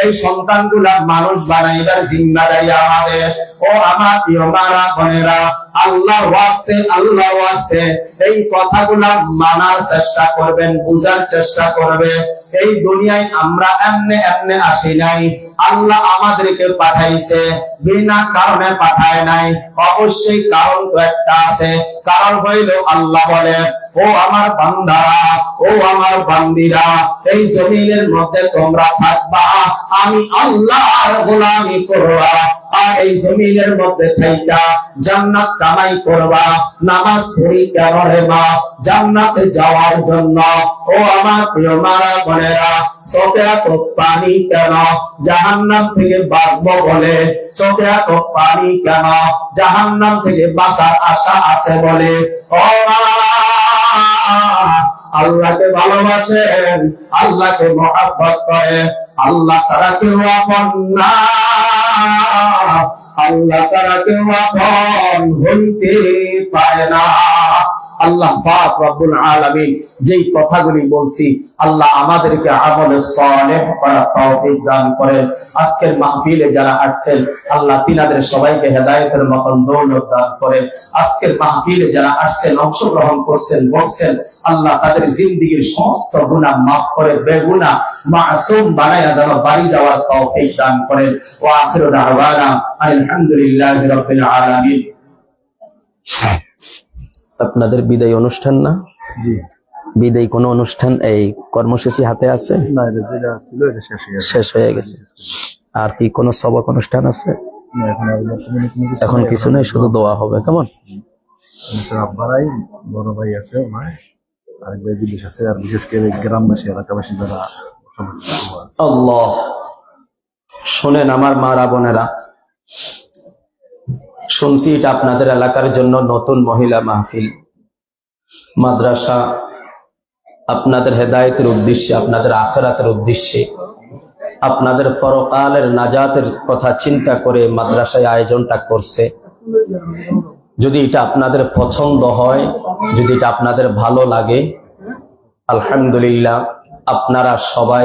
এই সন্তানগুলা মানুষ বানাইবার জিম্মাদারি আমাদের। ও আমার প্রিয় মারা বোনেরা, আল্লাহর ওয়াস্তে এই কথাগুলা মানার চেষ্টা করবেন, বুঝার চেষ্টা করবে। এই দুনিয়ায় আমরা এমনি এমনি আসি নাই, আল্লাহ আমাদেরকে পাঠাইছে, বিনা কারণে পাঠায় নাই। অবশ্যই কারণ তো একটা আছে, কারণ হইল আল্লাহ বলে, ও আমার বান্দারা, ও আমার বান্দিরা, এই জমিনের মধ্যে তোমরা থাকবা, আমি আল্লাহর গোলামি করবা, আর এই জমিনের মধ্যে থাইকা জান্নাত কামাই করবা। নামাজ পড়ি কেন রে মা? জান্নাতে যাওয়ার জন্য। ও আমার প্রিয় মারা বোনেরা, চোখে এত পানি কেন? জাহান্নাম থেকে বাঁচবো বলে। চোখে এত পানি কেন? জাহান্নাম থেকে বাঁচার আশা আছে বলে। ও আল্লাহকে ভালোবাসেন, আল্লাহকে মহব্বত করে, আল্লাহ ছাড়া কেউ আপন না, আল্লাহ ছাড়া কেউ আপন হইতে পারে না। আল্লাহ পাক রব্বুল আলামিন যেই কথাগুলি বলছি, আল্লাহ আমাদেরকে আমলে সালেহ করার তৌফিক দান করেন। আজকের মাহফিলে যারা আসছেন, আল্লাহ তিনাদের সবাইকে হেদায়েতের মতন দৌলত দান করেন। আজকের মাহফিলে যারা আসছেন, অংশগ্রহণ করছেন, বসছেন, আল্লাহ তাদের জিন্দেগীর সমস্ত গুনাহ মাফ করে বেগুনাহ মাসুম বানায়া যেন বাড়ি যাওয়ার তৌফিক দান করেন। ওয়া আখিরু দাওয়ানা আলহামদুলিল্লাহি রাব্বিল আলামিন। আপনাদের বিদায় অনুষ্ঠান না? জি। বিদায় কোন অনুষ্ঠান, এই কর্মসূচি হাতে আছে? না, এটা যেটা ছিল এটা শেষ হয়ে গেছে। আর কি কোন সবক অনুষ্ঠান আছে? না, এখন কিছু নেই, শুধু দোয়া হবে। কেমন? আব্বারাই বড় ভাই আছে, আরেক ভাই বিদেশ আছে, আর বিশেষ করে গ্রামবাসী এলাকাবাসী যারা। আল্লাহ শোনেন আমার মারা বোনেরা, শুনছি এটা আপনাদের এলাকার জন্য নতুন মহিলা মাহফিল, মাদ্রাসা আপনাদের হেদায়েতের উদ্দেশ্যে, আপনাদের আখিরাতের উদ্দেশ্যে, আপনাদের পরকালের নাজাতের কথা চিন্তা করে মাদ্রাসায় আয়োজনটা করছে। যদি এটা আপনাদের পছন্দ হয়, যদি এটা আপনাদের ভালো লাগে, আলহামদুলিল্লাহ, আপনারা সবাই